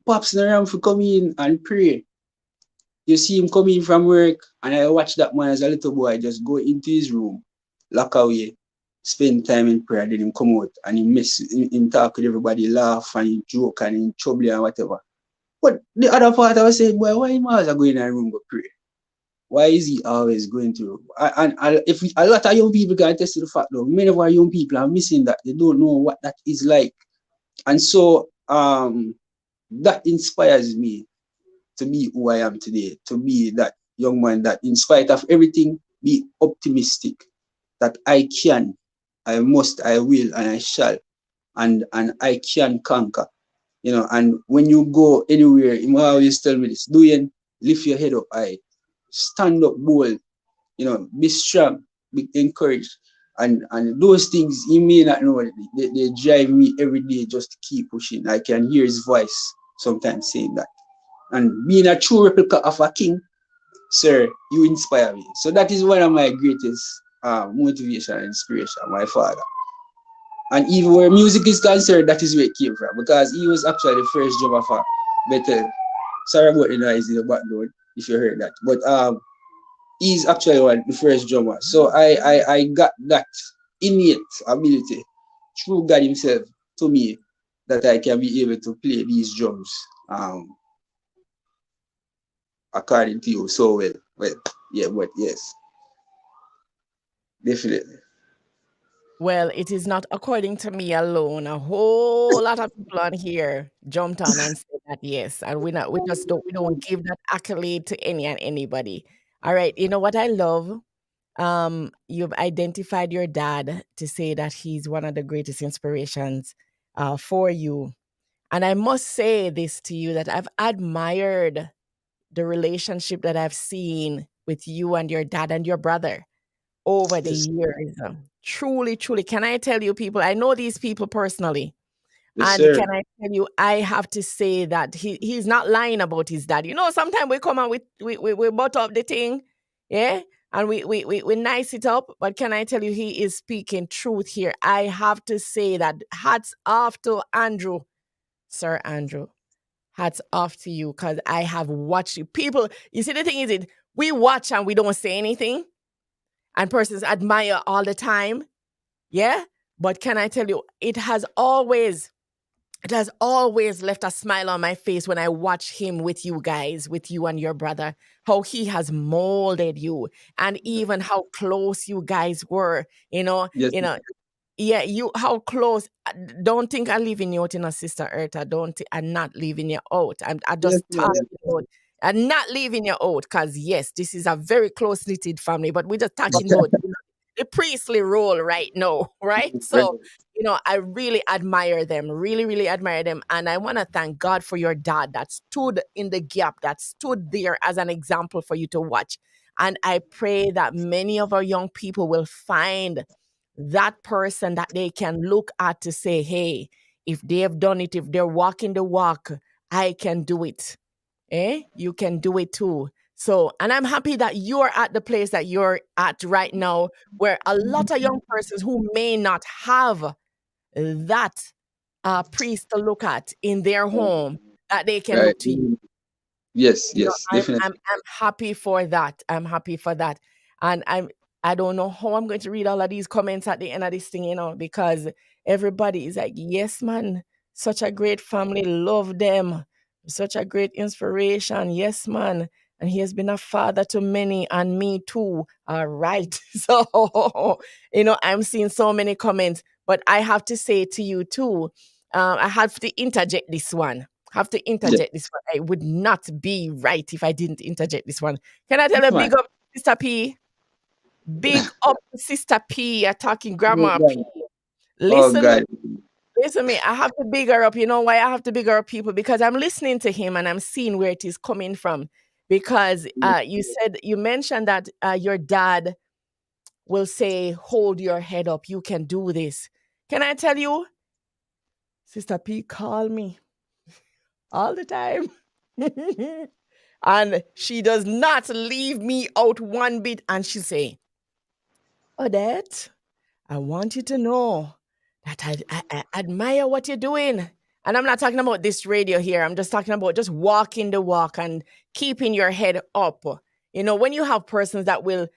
Pops around for come in and pray. You see him coming from work, and I watch that man as a little boy just go into his room, lock away, spend time in prayer, then him come out and he talk with everybody, laugh and he joke and he trouble and whatever. But the other part I was saying, boy, why him always go in a room go pray? Why is he always going to? And if a lot of young people can attest to the fact, though, many of our young people are missing that. They don't know what that is like. And so that inspires me to be who I am today, to be that young man that, in spite of everything, be optimistic that I can, I must, I will, and I shall, and I can conquer. You know, and when you go anywhere, you always tell me this: Dwayne, lift your head up high, stand up bold, you know, be strong, be encouraged. And those things you may not know, they drive me every day just to keep pushing. I can hear his voice sometimes saying that. And being a true replica of a king, sir, you inspire me. So that is one of my greatest motivation and inspiration, my father. And even where music is concerned, that is where it came from, because he was actually the first drummer for Bethel. Sorry about the noise in the background if you heard that. But he's actually the first drummer. So I got that innate ability through God himself to me that I can be able to play these drums according to you so well. Well, yeah, but yes, definitely. Well, it is not according to me alone. A whole lot of people on here jumped on and said that yes, and we don't give that accolade to any and anybody. All right, you know what I love? You've identified your dad to say that he's one of the greatest inspirations for you, and I must say this to you that I've admired the relationship that I've seen with you and your dad and your brother over the Yes, years. Truly, truly. Can I tell you, people? I know these people personally. yes, And sir. can I tell you, I have to say that he's not lying about his dad. You know, sometimes we come and we butt up the thing, yeah, and we nice it up. But can I tell you, he is speaking truth here. I have to say that hats off to Andrew, Sir Andrew. Hats off to you because I have watched you. People, you see, the thing is, we watch and we don't say anything, and persons admire all the time. Yeah. But can I tell you, it has always left a smile on my face when I watch him with you guys, with you and your brother, how he has molded you and even how close you guys were, Yes, yeah, you how close. Don't think I'm leaving you out in a sister earth. I'm not leaving you out. I yes, just yes, talking about I'm not leaving you out because yes, this is a very close knitted family, but we're just talking about the priestly role right now, right? yes. So, I really admire them, really, really admire them. And I want to thank God for your dad that stood in the gap, that stood there as an example for you to watch. And I pray that many of our young people will find that person that they can look at to say, hey, if they have done it, if they're walking the walk, I can do it. You can do it too. So, and I'm happy that you're at the place that you're at right now, where a lot of young persons who may not have that priest to look at in their home, that they can Right. look to you. Yes, You know, yes, I'm definitely. happy for that. I'm happy for that. And I don't know how I'm going to read all of these comments at the end of this thing, you know, because everybody is like, yes, man, such a great family, love them. Such a great inspiration. Yes, man. And he has been a father to many and me too. All right. So, you know, I'm seeing so many comments, but I have to say to you too, I have to interject this one. Have to Yeah. interject this one. It would not be right if I didn't interject this one. Can I tell Yes, a man. big up, Sister P? Big up, Sister P. You're talking Oh Grandma P. God. Oh Listen, God. listen me. I have to big her up. You know why I have to big her up, people? Because I'm listening to him and I'm seeing where it is coming from. Because you mentioned that your dad will say, hold your head up. You can do this. Can I tell you, Sister P, call me all the time. And she does not leave me out one bit. And she say, Odette, I want you to know that I admire what you're doing. And I'm not talking about this radio here. I'm just talking about just walking the walk and keeping your head up. You know, when you have persons that will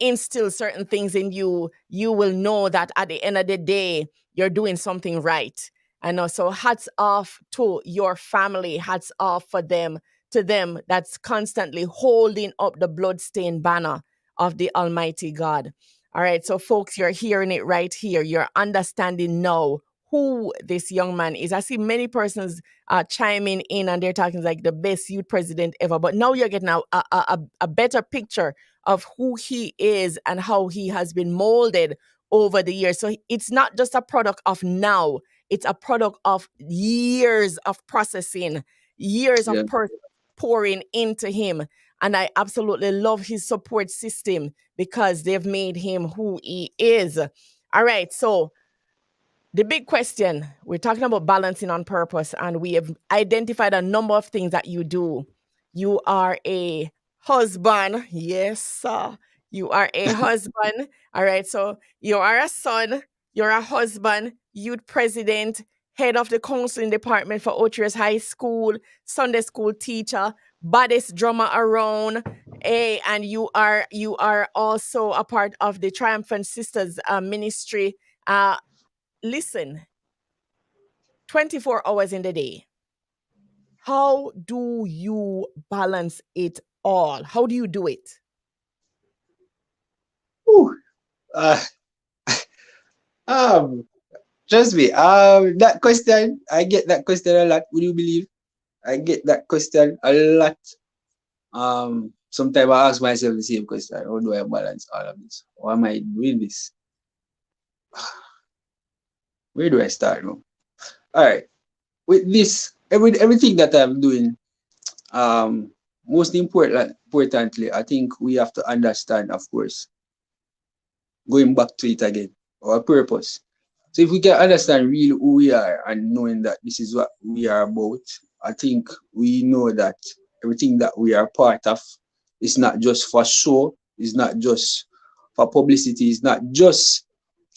instill certain things in you, you will know that at the end of the day, you're doing something right. I know. So hats off to your family. Hats off for them, to them that's constantly holding up the bloodstained banner of the Almighty God. All right, so folks, you're hearing it right here. You're understanding now who this young man is. I see many persons chiming in and they're talking like the best youth president ever. But now you're getting a better picture of who he is and how he has been molded over the years. So it's not just a product of now, it's a product of years of processing, years Yeah. of pouring into him. And I absolutely love his support system because they've made him who he is. All right. So, the big question, we're talking about balancing on purpose, and we have identified a number of things that you do. You are a husband. Yes, sir. You are a husband. All right. So, you are a son, you're a husband, youth president, head of the counseling department for Otrius High School, Sunday school teacher, baddest drummer around. Hey, and you are also a part of the Triumphant Sisters ministry. Listen, 24 hours in the day. How do you balance it all? How do you do it? Whew. Uh, um, trust me. That question, I get that question a lot. Would you believe? I get that question a lot. Sometimes I ask myself the same question: how do I balance all of this? Why am I doing this? Where do I start now? All right. With this, everything that I'm doing, um, most importantly, I think we have to understand, of course, going back to it again, our purpose. So if we can understand really who we are and knowing that this is what we are about, I think we know that everything that we are part of is not just for show, it's not just for publicity, it's not just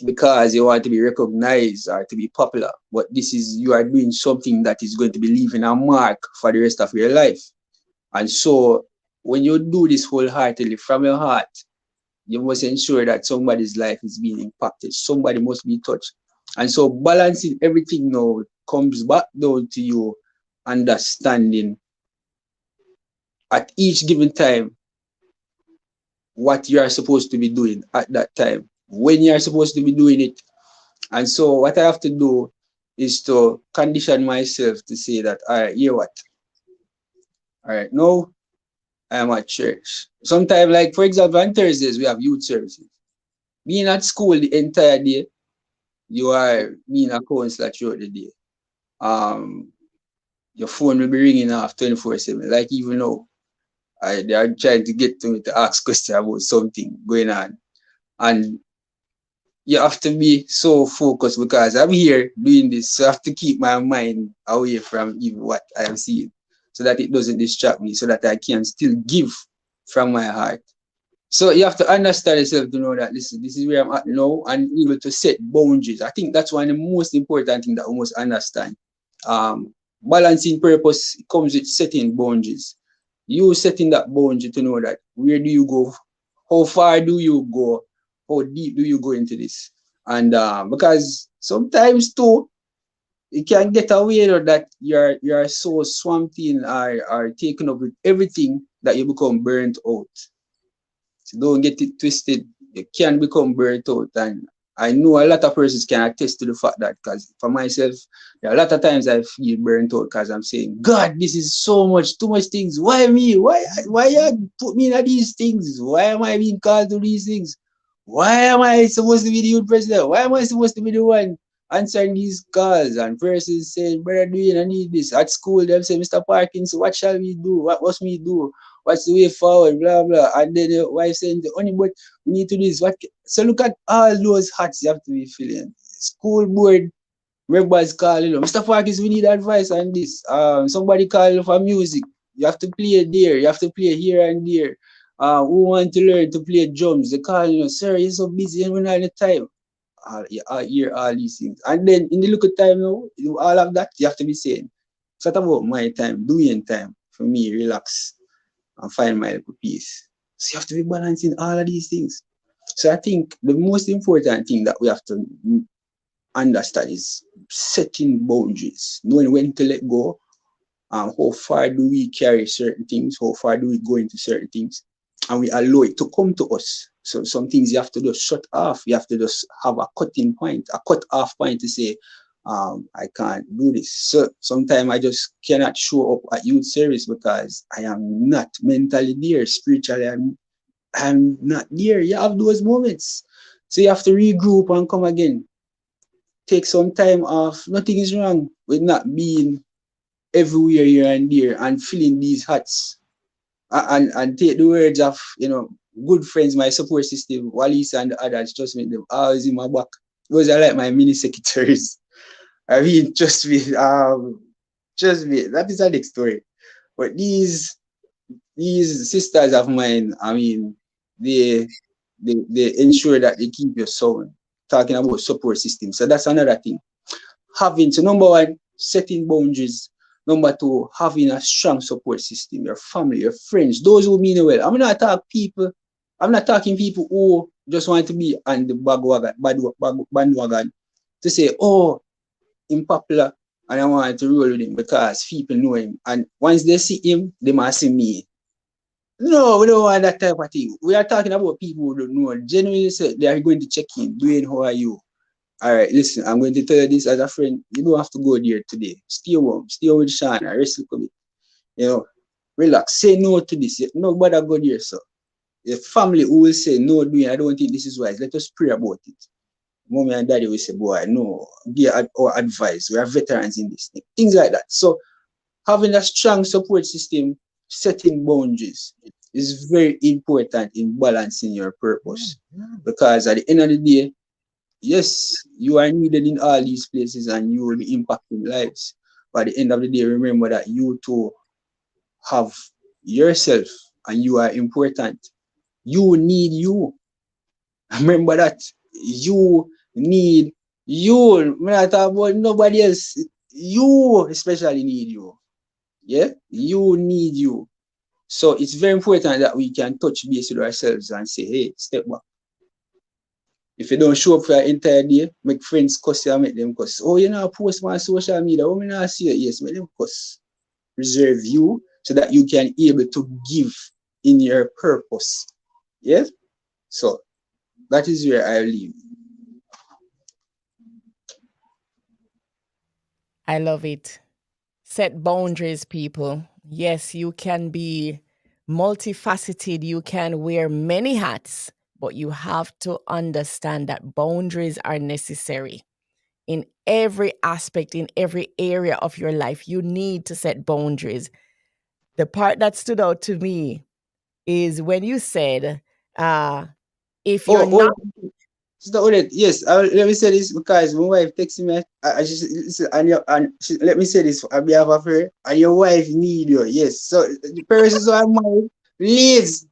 because you want to be recognized or to be popular, but this is you are doing something that is going to be leaving a mark for the rest of your life. And so when you do this wholeheartedly from your heart, you must ensure that somebody's life is being impacted. Somebody must be touched. And so balancing everything now comes back down to you understanding at each given time what you are supposed to be doing at that time, when you are supposed to be doing it. And so what I have to do is to condition myself to say that, all right, you know what? All right, no, I'm at church. Sometimes, like for example, on Thursdays we have youth services. Being at school the entire day, you are being a counselor throughout the day. Um, your phone will be ringing off 24/7. Like even now, they are trying to get to me to ask questions about something going on. And you have to be so focused because I'm here doing this. So I have to keep my mind away from even what I'm seeing so that it doesn't distract me, so that I can still give from my heart. So you have to understand yourself to know that this is where I'm at now and able to set boundaries. I think that's one of the most important thing that we must understand. Balancing purpose comes with setting boundaries. You setting that boundary to know that where do you go, how far do you go, how deep do you go into this, and because sometimes too you can get away with that you're so swamped in or taken up with everything that you become burnt out. So don't get it twisted. You can become burnt out. And I know a lot of persons can attest to the fact that because for myself, there are a lot of times I feel burnt out because I'm saying, God, this is so much, too much things. Why me? Why you put me in these things? Why am I being called to these things? Why am I supposed to be the youth president? Why am I supposed to be the one answering these calls? And persons saying, brother, do you need this? At school, them say, Mr. Parkinson, what shall we do? What must we do? What's the way forward, blah blah. And then the wife saying the only but we need to do this. So look at all those hats you have to be filling. School board members calling, Mr. Farkis, we need advice on this. Somebody calling for music. You have to play there, you have to play here and there. Who want to learn to play drums? They call sir, you're so busy and we don't have the time. I hear all these things. And then in the look at time now, all of that you have to be saying, it's not about my time, doing time for me, relax and find my little peace. So you have to be balancing all of these things. So I think the most important thing that we have to understand is setting boundaries, knowing when to let go, how far do we carry certain things, how far do we go into certain things, and we allow it to come to us. So some things you have to just shut off. You have to just have a cutting point, a cut off point to say, I can't do this. So sometimes I just cannot show up at youth service because I am not mentally there. Spiritually, I'm not there. You have those moments. So you have to regroup and come again. Take some time off. Nothing is wrong with not being everywhere here and there and filling these hats. And take the words of, good friends, my support system, Wallace and the others, trust me, them always in my back. Those are like my mini secretaries. I mean, trust me, that is a next story. But these sisters of mine, I mean, they they ensure that they keep your soul. Talking about support system. So that's another thing. Having so number one, setting boundaries. Number two, having a strong support system, your family, your friends, those who mean well. I'm not talking people who just want to be on the bandwagon to say, oh, him popular and I want to roll with him because people know him. And once they see him, they must see me. No, we don't want that type of thing. We are talking about people who don't know. Genuinely say they are going to check in. Dwayne, how are you? All right, listen, I'm going to tell you this as a friend. You don't have to go there today. Stay warm. Stay with Sean. Rest a bit. Relax. Say no to this. Nobody go there, so. Your family who will say, no, Dwayne, I don't think this is wise. Let us pray about it. Mommy and daddy will say, boy, no, give our advice. We are veterans in this thing. Things like that. So having a strong support system, setting boundaries is very important in balancing your purpose. Because at the end of the day, yes, you are needed in all these places and you will be impacting lives. But at the end of the day, remember that you too have yourself and you are important. You need you. Remember that. You need you. I'm not talking about nobody else. You especially need you. Yeah? You need you. So it's very important that we can touch base with ourselves and say, hey, step back. If you don't show up for your entire day, make friends cuss you and make them cuss. Oh, you know, post on social media. Oh, me not see it. Yes, make them cuss. Reserve you so that you can be able to give in your purpose. Yes? So that is where I live. I love it. Set boundaries, people. Yes, you can be multifaceted, you can wear many hats, but you have to understand that boundaries are necessary in every aspect, in every area of your life. You need to set boundaries. The part that stood out to me is when you said, if you're Oh, not, Sister Odette, yes, let me say this because my wife texted me. She said, listen, let me say this on behalf of her. And your wife need you, yes. So the persons who are married, please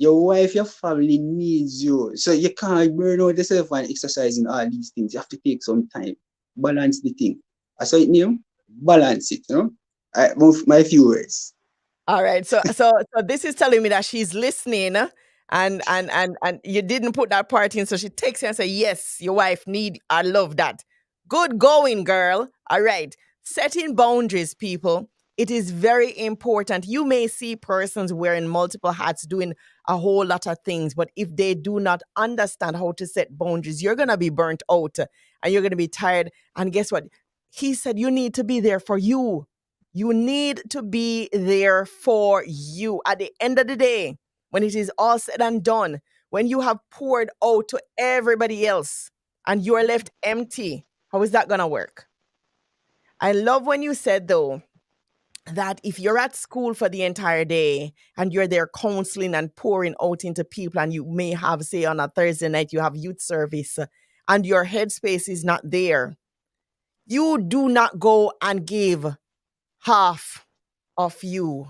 Your wife, your family needs you. So you can't burn out yourself and exercising all these things. You have to take some time. Balance the thing. I saw it name. Balance it, you know? My few words. All right. So this is telling me that she's listening, and you didn't put that part in. So she takes it and says, "Yes, your wife need. I love that. Good going, girl. All right. Setting boundaries, people. It is very important. You may see persons wearing multiple hats doing a whole lot of things, but if they do not understand how to set boundaries, you're gonna be burnt out and you're gonna be tired. And guess what? He said you need to be there for you. You need to be there for you. At the end of the day, when it is all said and done, when you have poured out to everybody else and you're left empty, how is that going to work? I love when you said, though, that if you're at school for the entire day and you're there counseling and pouring out into people, and you may have, say, on a Thursday night, you have youth service and your headspace is not there, you do not go and give half of you.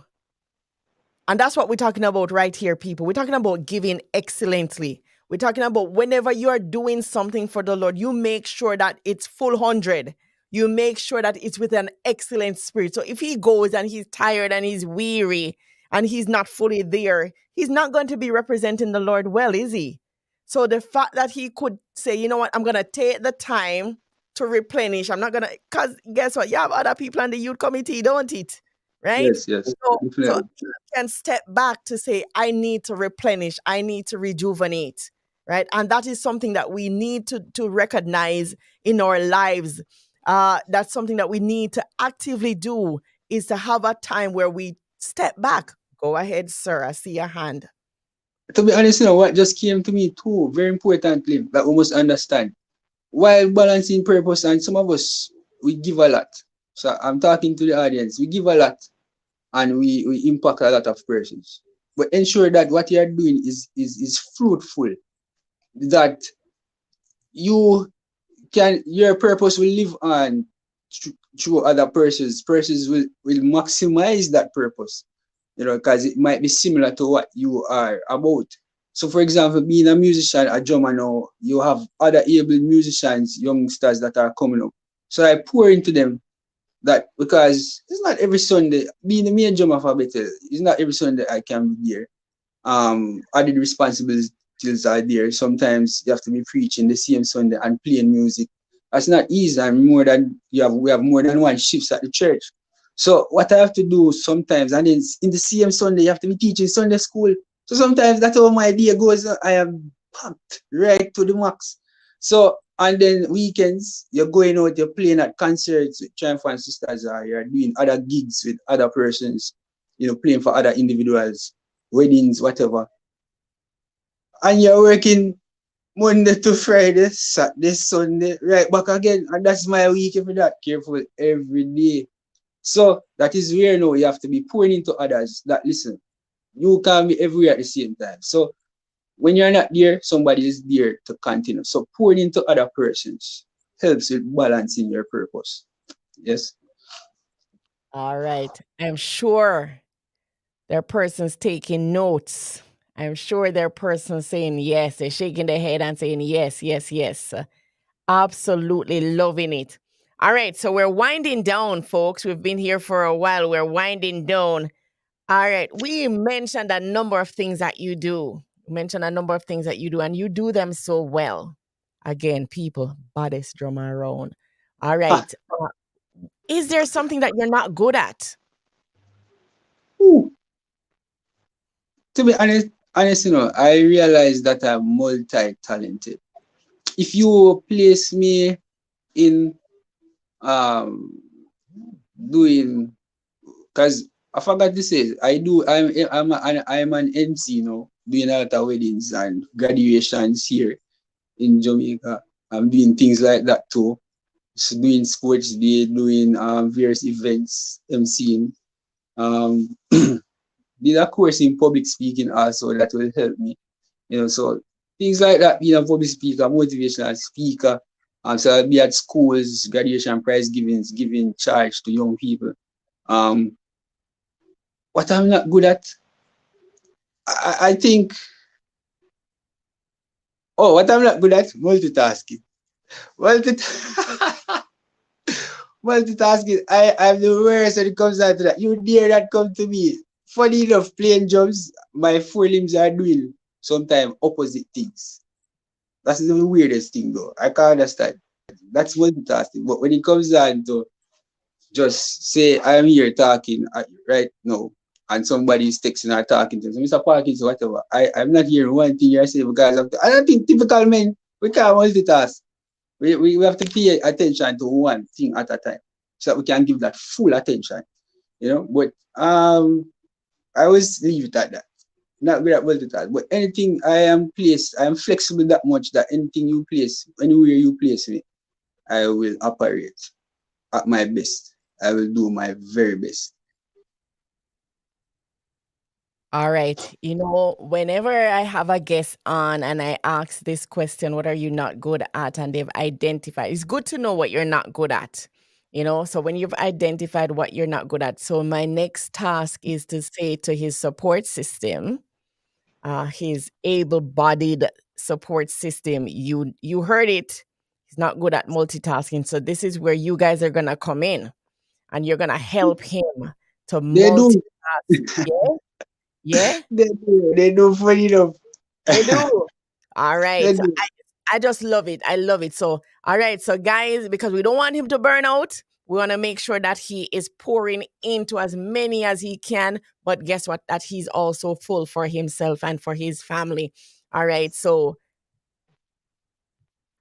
And that's what we're talking about right here, people. We're talking about giving excellently. We're talking about whenever you are doing something for the Lord, you make sure that it's full 100. You make sure that it's with an excellent spirit. So if he goes and he's tired and he's weary and he's not fully there, he's not going to be representing the Lord well, is he? So the fact that he could say, you know what, I'm going to take the time to replenish. I'm not going to, because guess what? You have other people on the youth committee, don't it? Right? Yes, yes. So Definitely. you can step back to say, I need to replenish, I need to rejuvenate, right? And that is something that we need to recognize in our lives. That's something that we need to actively do, is to have a time where we step back. Go ahead, sir. I see your hand. To be honest, you know what just came to me too, very importantly, that we must understand. While balancing purpose, and some of us we give a lot. So I'm talking to the audience. We give a lot and we impact a lot of persons. But ensure that what you are doing is fruitful, that you your purpose will live on through other persons. Persons will maximize that purpose, you know, because it might be similar to what you are about. So, for example, being a musician, a drummer now, you have other able musicians, youngsters that are coming up. So I pour into them that, because it's not every Sunday, being a main drummer for better, it's not every Sunday I can be here. Added responsibilities are there. Sometimes you have to be preaching the same Sunday and playing music. That's not easy, and more than we have more than one shifts at the church. So what I have to do sometimes, and then in the same Sunday, you have to be teaching Sunday school. So sometimes that's how my day goes. I am packed right to the max. So, and then weekends, you're going out, you're playing at concerts with Triumph and Sisters, or you're doing other gigs with other persons, you know, playing for other individuals, weddings, whatever. And you're working Monday to Friday, Saturday, Sunday, right back again. And that's my week for that. Careful every day. So that is where now you have to be pouring into others that listen, you can't be everywhere at the same time. So when you're not there, somebody is there to continue. So pouring into other persons helps with balancing your purpose. Yes. All right. I'm sure there are persons taking notes. I'm sure there are persons saying yes. They're shaking their head and saying yes, yes, yes. Absolutely loving it. All right, so we're winding down, folks. We've been here for a while. We're winding down. All right, we mentioned a number of things that you do. We mentioned a number of things that you do, and you do them so well. Again, people, baddest drummer around. All Ha. right. Is there something that you're not good at? Ooh. To be honest, you know, I realize that I'm multi-talented. If you place me in um doing, because I forgot to say, I'm an MC, you know, doing a lot of weddings and graduations here in Jamaica. I'm doing things like that too. So doing sports day, doing various events, MCing. Um, did a course in public speaking also that will help me. You know, so things like that, being a public speaker, motivational speaker. So I'll be at schools, graduation prize givings, giving charge to young people. Um, what I'm not good at, I think, oh, what I'm not good at? Multitasking. Multi- Multitasking. I'm the worst when it comes down to that. You dare not come to me. Funny enough, playing drums, my four limbs are doing sometimes opposite things. That's the weirdest thing though. I can't understand. That's multitasking. But when it comes down to just say I'm here talking right now and somebody is texting or talking to me, Mr. Parkinson, whatever. I'm not hearing one thing you're saying because I don't think typical men we can't multitask. We have to pay attention to one thing at a time so that we can give that full attention, you know. But I always leave it at that. Not good at multitask, but anything I am flexible that much that anything you place, anywhere you place me, I will operate at my best. I will do my very best. All right. You know, whenever I have a guest on and I ask this question, what are you not good at? And they've identified, it's good to know what you're not good at. You know, so when you've identified what you're not good at, so my next task is to say to his support system, his able-bodied support system, you heard it. He's not good at multitasking. So this is where you guys are gonna come in and you're gonna help him to They do. multitask. Yeah, yeah. They do funny enough. They do. All right. They So do. I just love it. I love it. So, all right. So, guys, because we don't want him to burn out, we want to make sure that he is pouring into as many as he can. But guess what? That he's also full for himself and for his family. All right. So,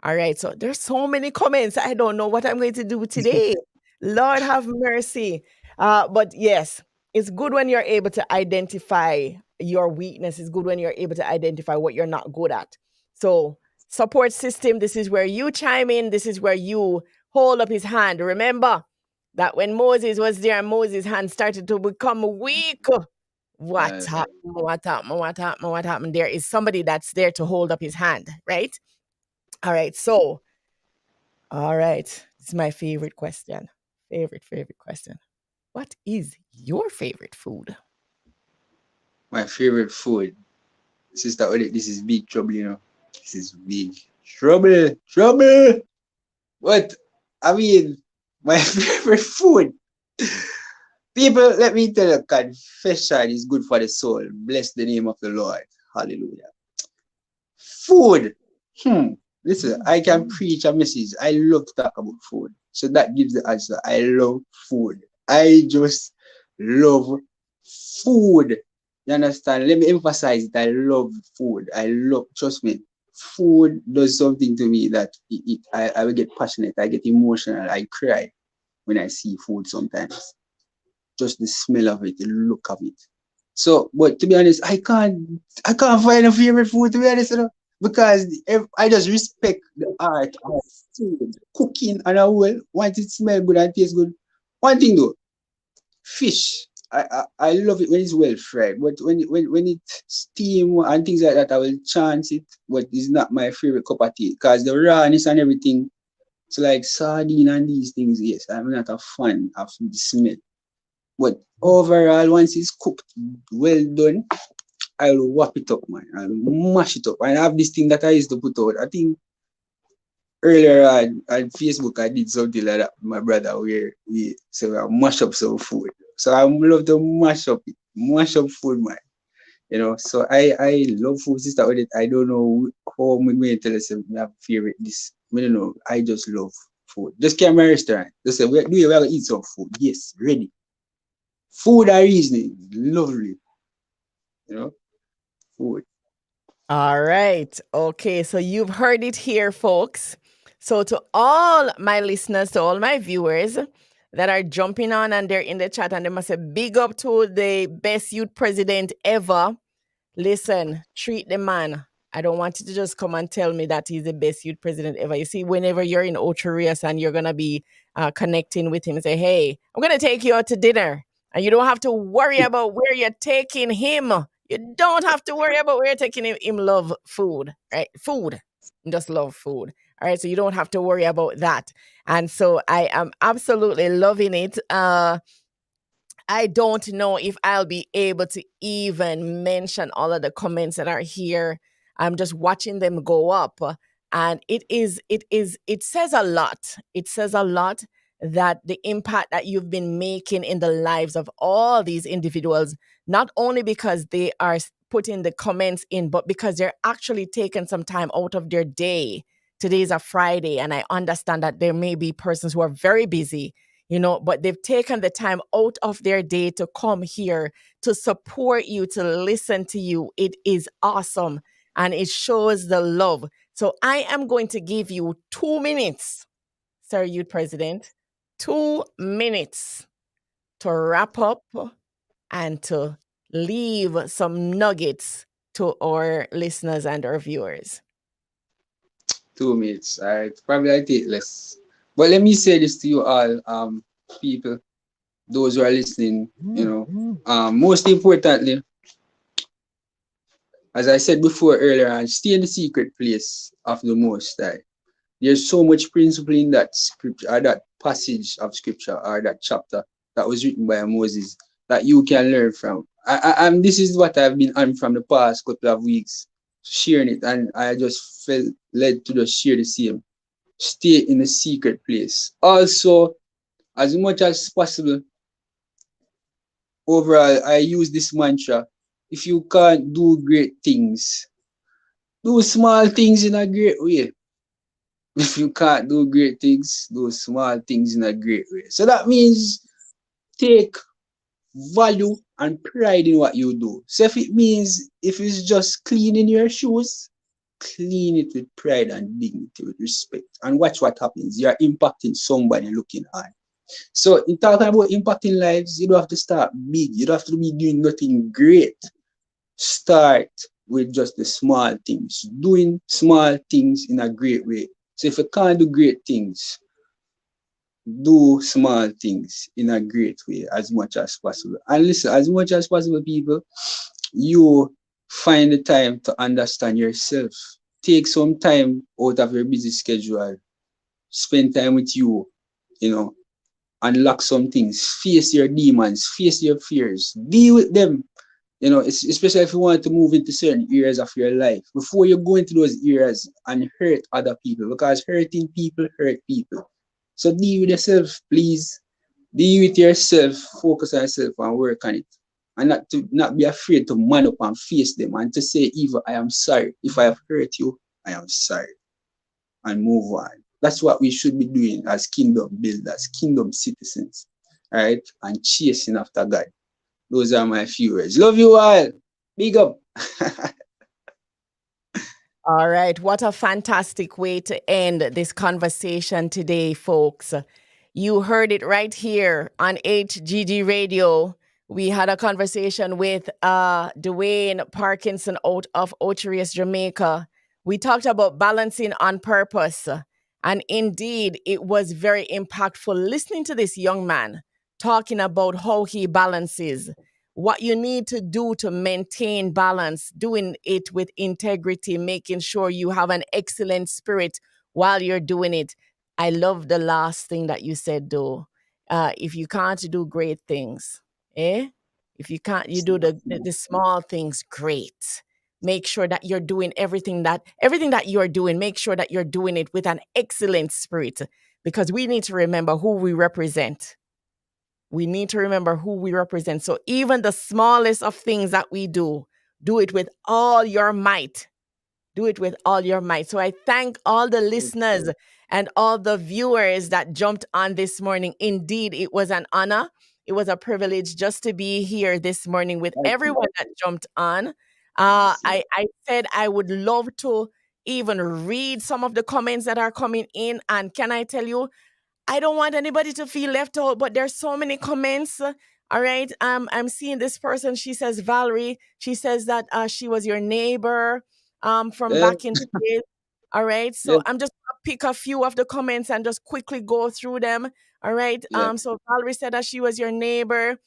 all right. So there's so many comments. I don't know what I'm going to do today. Lord have mercy. But yes, it's good when you're able to identify your weakness. It's good when you're able to identify what you're not good at. So, support system, this is where you chime in. This is where you hold up his hand. Remember that when Moses was there and Moses' hand started to become weak. What Uh, happened? What happened? What happened? What happened? There is somebody that's there to hold up his hand, right? All right. So, all right. This is my favorite question. Favorite question. What is your favorite food? my favorite food. Sister Odette, this is big trouble, you know. This is big trouble. Trouble. But I mean, my favorite food. People, let me tell you, confession is good for the soul. Bless the name of the Lord. Hallelujah. Food. Listen, I can preach a message. I love to talk about food. So that gives the answer. I love food. I just love food. You understand? Let me emphasize it. I love food. I love, trust me, food does something to me that I will get passionate. I get emotional. I cry when I see food sometimes. Just the smell of it, the look of it. So, but to be honest, I can't find a favorite food to be honest, you know, because I just respect the art of food, cooking, and I will want it to smell good and taste good. One thing though, fish. I love it when it's well fried, but when it steam and things like that, I will chance it. But it's not my favorite cup of tea because the rawness and everything. It's like sardine and these things. Yes, I'm not a fan of the smell. But overall, once it's cooked, well done, I'll wrap it up, man. I'll mash it up. And I have this thing that I used to put out. I think earlier on Facebook, I did something like that with my brother where we so I mash up some food. So I love to mash up it, mash up food, man. You know, so I love food, sister Odette. I don't know how I'm going to tell us I have favorite this. I don't know. I just love food. Just came to my restaurant. Just say, we are going to eat some food. Yes, ready. Food are reasoning. Lovely. You know, food. All right. Okay. So you've heard it here, folks. So to all my listeners, to all my viewers that are jumping on and they're in the chat and they must say big up to the best youth president ever. Listen, treat the man. I don't want you to just come and tell me that he's the best youth president ever. You see, whenever you're in Ocherias and you're going to be connecting with him, say, hey, I'm going to take you out to dinner. And you don't have to worry about where you're taking him. You don't have to worry about where you're taking him. Him love food, right? Food. Just love food. All right. So you don't have to worry about that. And so I am absolutely loving it. I don't know if I'll be able to even mention all of the comments that are here. I'm just watching them go up. And it says a lot. It says a lot that the impact that you've been making in the lives of all these individuals, not only because they are putting the comments in, but because they're actually taking some time out of their day. Today's a Friday, and I understand that there may be persons who are very busy, but they've taken the time out of their day to come here to support you, to listen to you. It is awesome, and it shows the love. So I am going to give you 2 minutes, Sir Youth President, 2 minutes to wrap up and to leave some nuggets to our listeners and our viewers. 2 minutes. All right. Probably I take less. But let me say this to you all, people, those who are listening, most importantly, as I said before earlier, stay in the secret place of the Most High. There's so much principle in that scripture, or that passage of scripture, or that chapter that was written by Moses that you can learn from. And this is what I've been on from the past couple of weeks, sharing it, and I just felt led to just share the same. Stay in a secret place. Also, as much as possible, overall, I use this mantra: if you can't do great things, do small things in a great way. If you can't do great things, do small things in a great way. So that means take value and pride in what you do. So if it means, if it's just cleaning your shoes, clean it with pride and dignity, with respect. And watch what happens. You're impacting somebody looking on. So in talking about impacting lives, you don't have to start big. You don't have to be doing nothing great. Start with just the small things, doing small things in a great way. So if you can't do great things, do small things in a great way as much as possible. And listen, as much as possible, people, you find the time to understand yourself. Take some time out of your busy schedule. Spend time with you know, unlock some things. Face your demons, face your fears, deal with them. Especially if you want to move into certain areas of your life, before you go into those areas and hurt other people, because hurting people hurt people. So deal with yourself, please. Deal with yourself, focus on yourself and work on it. And not be afraid to man up and face them and to say, even I am sorry. If I have hurt you, I am sorry. And move on. That's what we should be doing as kingdom builders, kingdom citizens. All right? And chasing after God. Those are my few words. Love you all. Big up. All right. What a fantastic way to end this conversation today, folks. You heard it right here on HGG Radio. We had a conversation with Dwayne Parkinson out of Ocherius, Jamaica. We talked about balancing on purpose. And indeed, it was very impactful listening to this young man talking about how he balances, what you need to do to maintain balance, doing it with integrity, making sure you have an excellent spirit while you're doing it. I love the last thing that you said, though. If you can't do great things, eh? If you can't, you do the small things great. Make sure that you're doing everything that you're doing, make sure that you're doing it with an excellent spirit, because we need to remember who we represent. We need to remember who we represent. So even the smallest of things that we do it with all your might. Do it with all your might. So I thank all the listeners and all the viewers that jumped on this morning. Indeed, it was an honor. It was a privilege just to be here this morning with everyone that jumped on. I said I would love to even read some of the comments that are coming in. And can I tell you, I don't want anybody to feel left out, but there's so many comments. All right. I'm seeing this person. She says, Valerie, she says that she was your neighbor from Yeah, back in the days. All right. yeah, So I'm just gonna pick a few of the comments and just quickly go through them. All right. yeah. So Valerie said that she was your neighbor.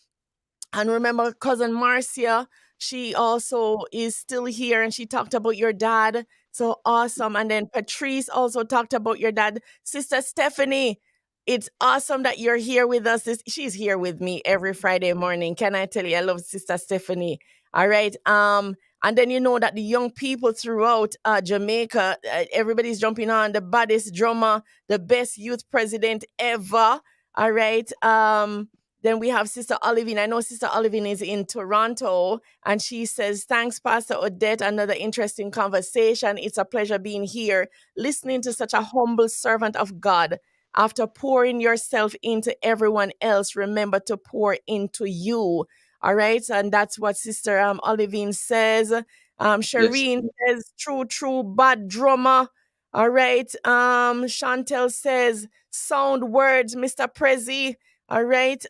And remember, cousin Marcia, she also is still here and she talked about your dad. So awesome. And then Patrice also talked about your dad. Sister Stephanie, It's awesome that you're here with us. She's here with me every Friday morning. Can I tell you, I love Sister Stephanie. All right. And then you know that the young people throughout Jamaica, everybody's jumping on the baddest drummer, the best youth president ever. All right. Then we have Sister Olivine. I know Sister Olivine is in Toronto, and she says, "Thanks, Pastor Odette. Another interesting conversation. It's a pleasure being here, listening to such a humble servant of God. After pouring yourself into everyone else, remember to pour into you." All right. And that's what Sister Olivine says. Yes. Shireen says, true, bad drummer. All right. Chantel says, sound words, Mr. Prezi. All right.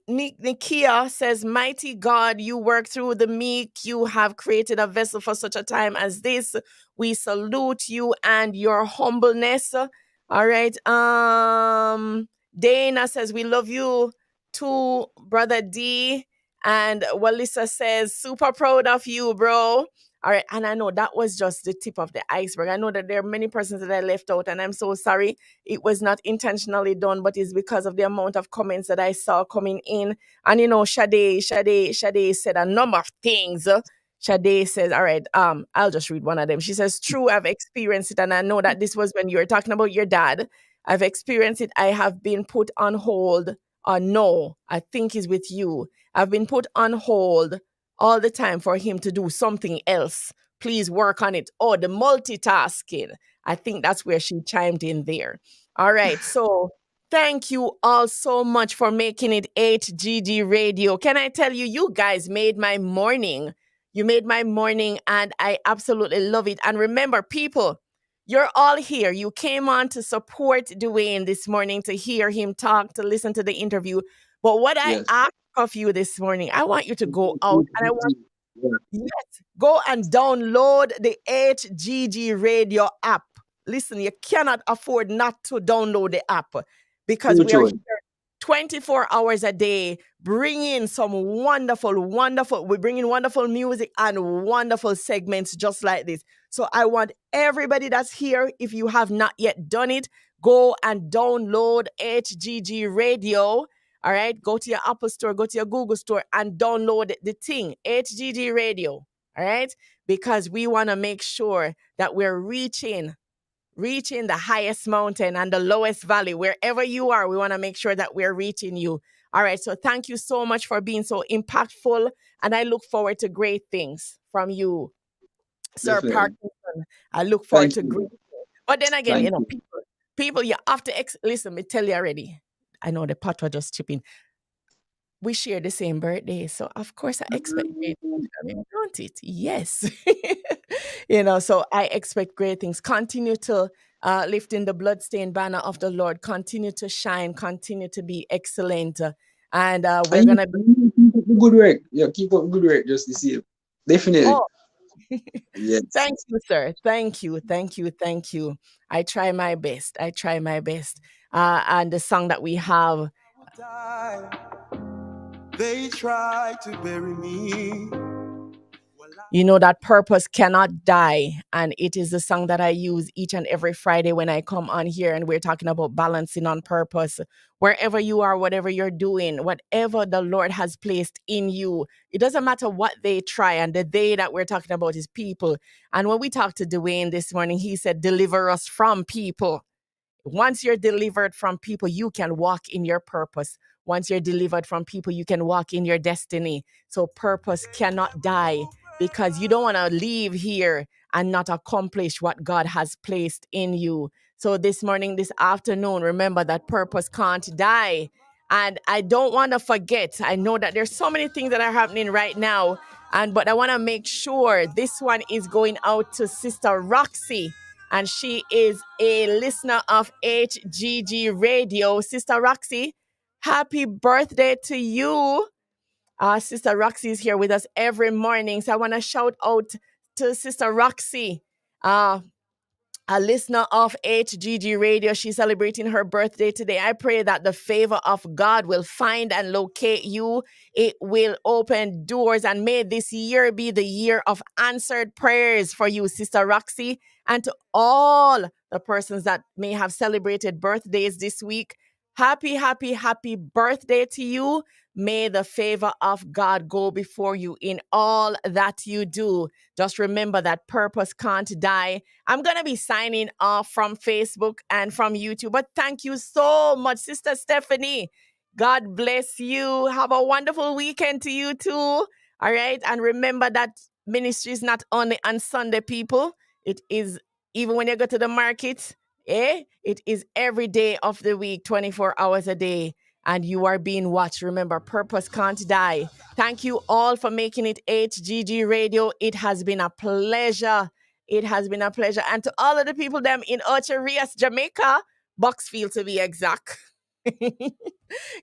Nikia says, mighty God, you work through the meek. You have created a vessel for such a time as this. We salute you and your humbleness. All right. Dana says, we love you too, Brother D. And Walisa says, super proud of you, bro. All right. And I know that was just the tip of the iceberg. I know that there are many persons that I left out, and I'm so sorry. It was not intentionally done, but it's because of the amount of comments that I saw coming in. And you know, Sade said a number of things. Sade says, all right, I'll just read one of them. She says, true, I've experienced it. And I know that this was when you were talking about your dad. I've experienced it. I have been put on hold. No, I think he's with you. I've been put on hold all the time for him to do something else. Please work on it. Oh, the multitasking. I think that's where she chimed in there. All right. So thank you all so much for making it HGG Radio. Can I tell you, you guys made my morning. You made my morning, and I absolutely love it. And remember, people, you're all here. You came on to support Dwayne this morning, to hear him talk, to listen to the interview. But what I Yes. ask of you this morning, I want you to go out, and I want Yeah. yes, go and download the HGG Radio app. Listen, you cannot afford not to download the app, because True, we are true. here 24 hours a day, bringing some we bring in wonderful music and wonderful segments just like this. So I want everybody that's here, if you have not yet done it, go and download HGG Radio. All right, go to your Apple Store, go to your Google Store, and download the thing, HGG Radio. All right, because we want to make sure that we're reaching the highest mountain and the lowest valley. Wherever you are, we want to make sure that we're reaching you. All right. So thank you so much for being so impactful. And I look forward to great things from you, Sir Definitely. Parkinson. I look forward Thank to great you. things. But then again, Thank you. people, you have to listen, me tell you already. I know the pot was just chipping. We share the same birthday. So of course I expect great things from him, don't it? Yes. So I expect great things. Continue to lift in the bloodstained banner of the Lord. Continue to shine. Continue to be excellent. And we're And gonna be you keep up the good work. Yeah, keep up good work just to see you. Definitely. oh Yes. thank you, sir. Thank you. I try my best. And the song that we have, They try to bury me. that purpose cannot die. And it is the song that I use each and every Friday when I come on here, and we're talking about balancing on purpose. Wherever you are, whatever you're doing, whatever the Lord has placed in you, it doesn't matter what they try. And the day that we're talking about is people. And when we talked to Dwayne this morning, he said, deliver us from people. Once you're delivered from people, you can walk in your purpose. Once you're delivered from people, you can walk in your destiny. So purpose cannot die, because you don't want to leave here and not accomplish what God has placed in you. So this morning, this afternoon, remember that purpose can't die. And I don't want to forget, I know that there's so many things that are happening right now, but I want to make sure this one is going out to Sister Roxy, and she is a listener of HGG Radio. Sister Roxy, happy birthday to you. Sister Roxy is here with us every morning. So I want to shout out to Sister Roxy, uh, a listener of HGG Radio. She's celebrating her birthday today. I pray that the favor of God will find and locate you. It will open doors, and may this year be the year of answered prayers for you, Sister Roxy, and to all the persons that may have celebrated birthdays this week. Happy, happy, happy birthday to you. May the favor of God go before you in all that you do. Just remember that purpose can't die. I'm going to be signing off from Facebook and from YouTube, but thank you so much, Sister Stephanie. God bless you. Have a wonderful weekend to you too. All right. And remember that ministry is not only on Sunday, people. It is even when you go to the market, it is every day of the week, 24 hours a day. And you are being watched. Remember, purpose can't die. Thank you all for making it HGG Radio. It has been a pleasure. It has been a pleasure. And to all of the people them in Ocho Rios, Jamaica, Boxfield to be exact.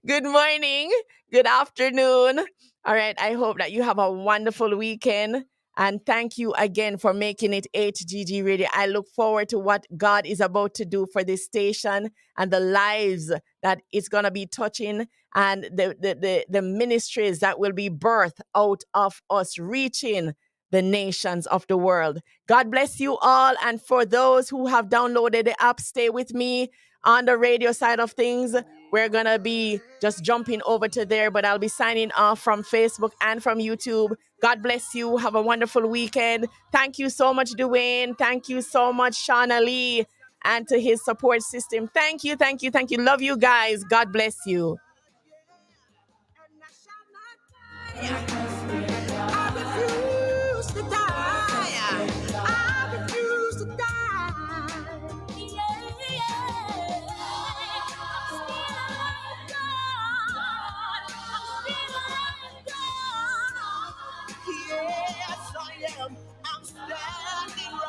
Good morning. Good afternoon. All right. I hope that you have a wonderful weekend. And thank you again for making it HGG Radio. I look forward to what God is about to do for this station and the lives that it's going to be touching and the ministries that will be birthed out of us reaching the nations of the world. God bless you all. And for those who have downloaded the app, stay with me on the radio side of things. We're going to be just jumping over to there, but I'll be signing off from Facebook and from YouTube. God bless you. Have a wonderful weekend. Thank you so much, Dwayne. Thank you so much, Shauna Lee, and to his support system. Thank you, thank you, thank you. Love you guys. God bless you.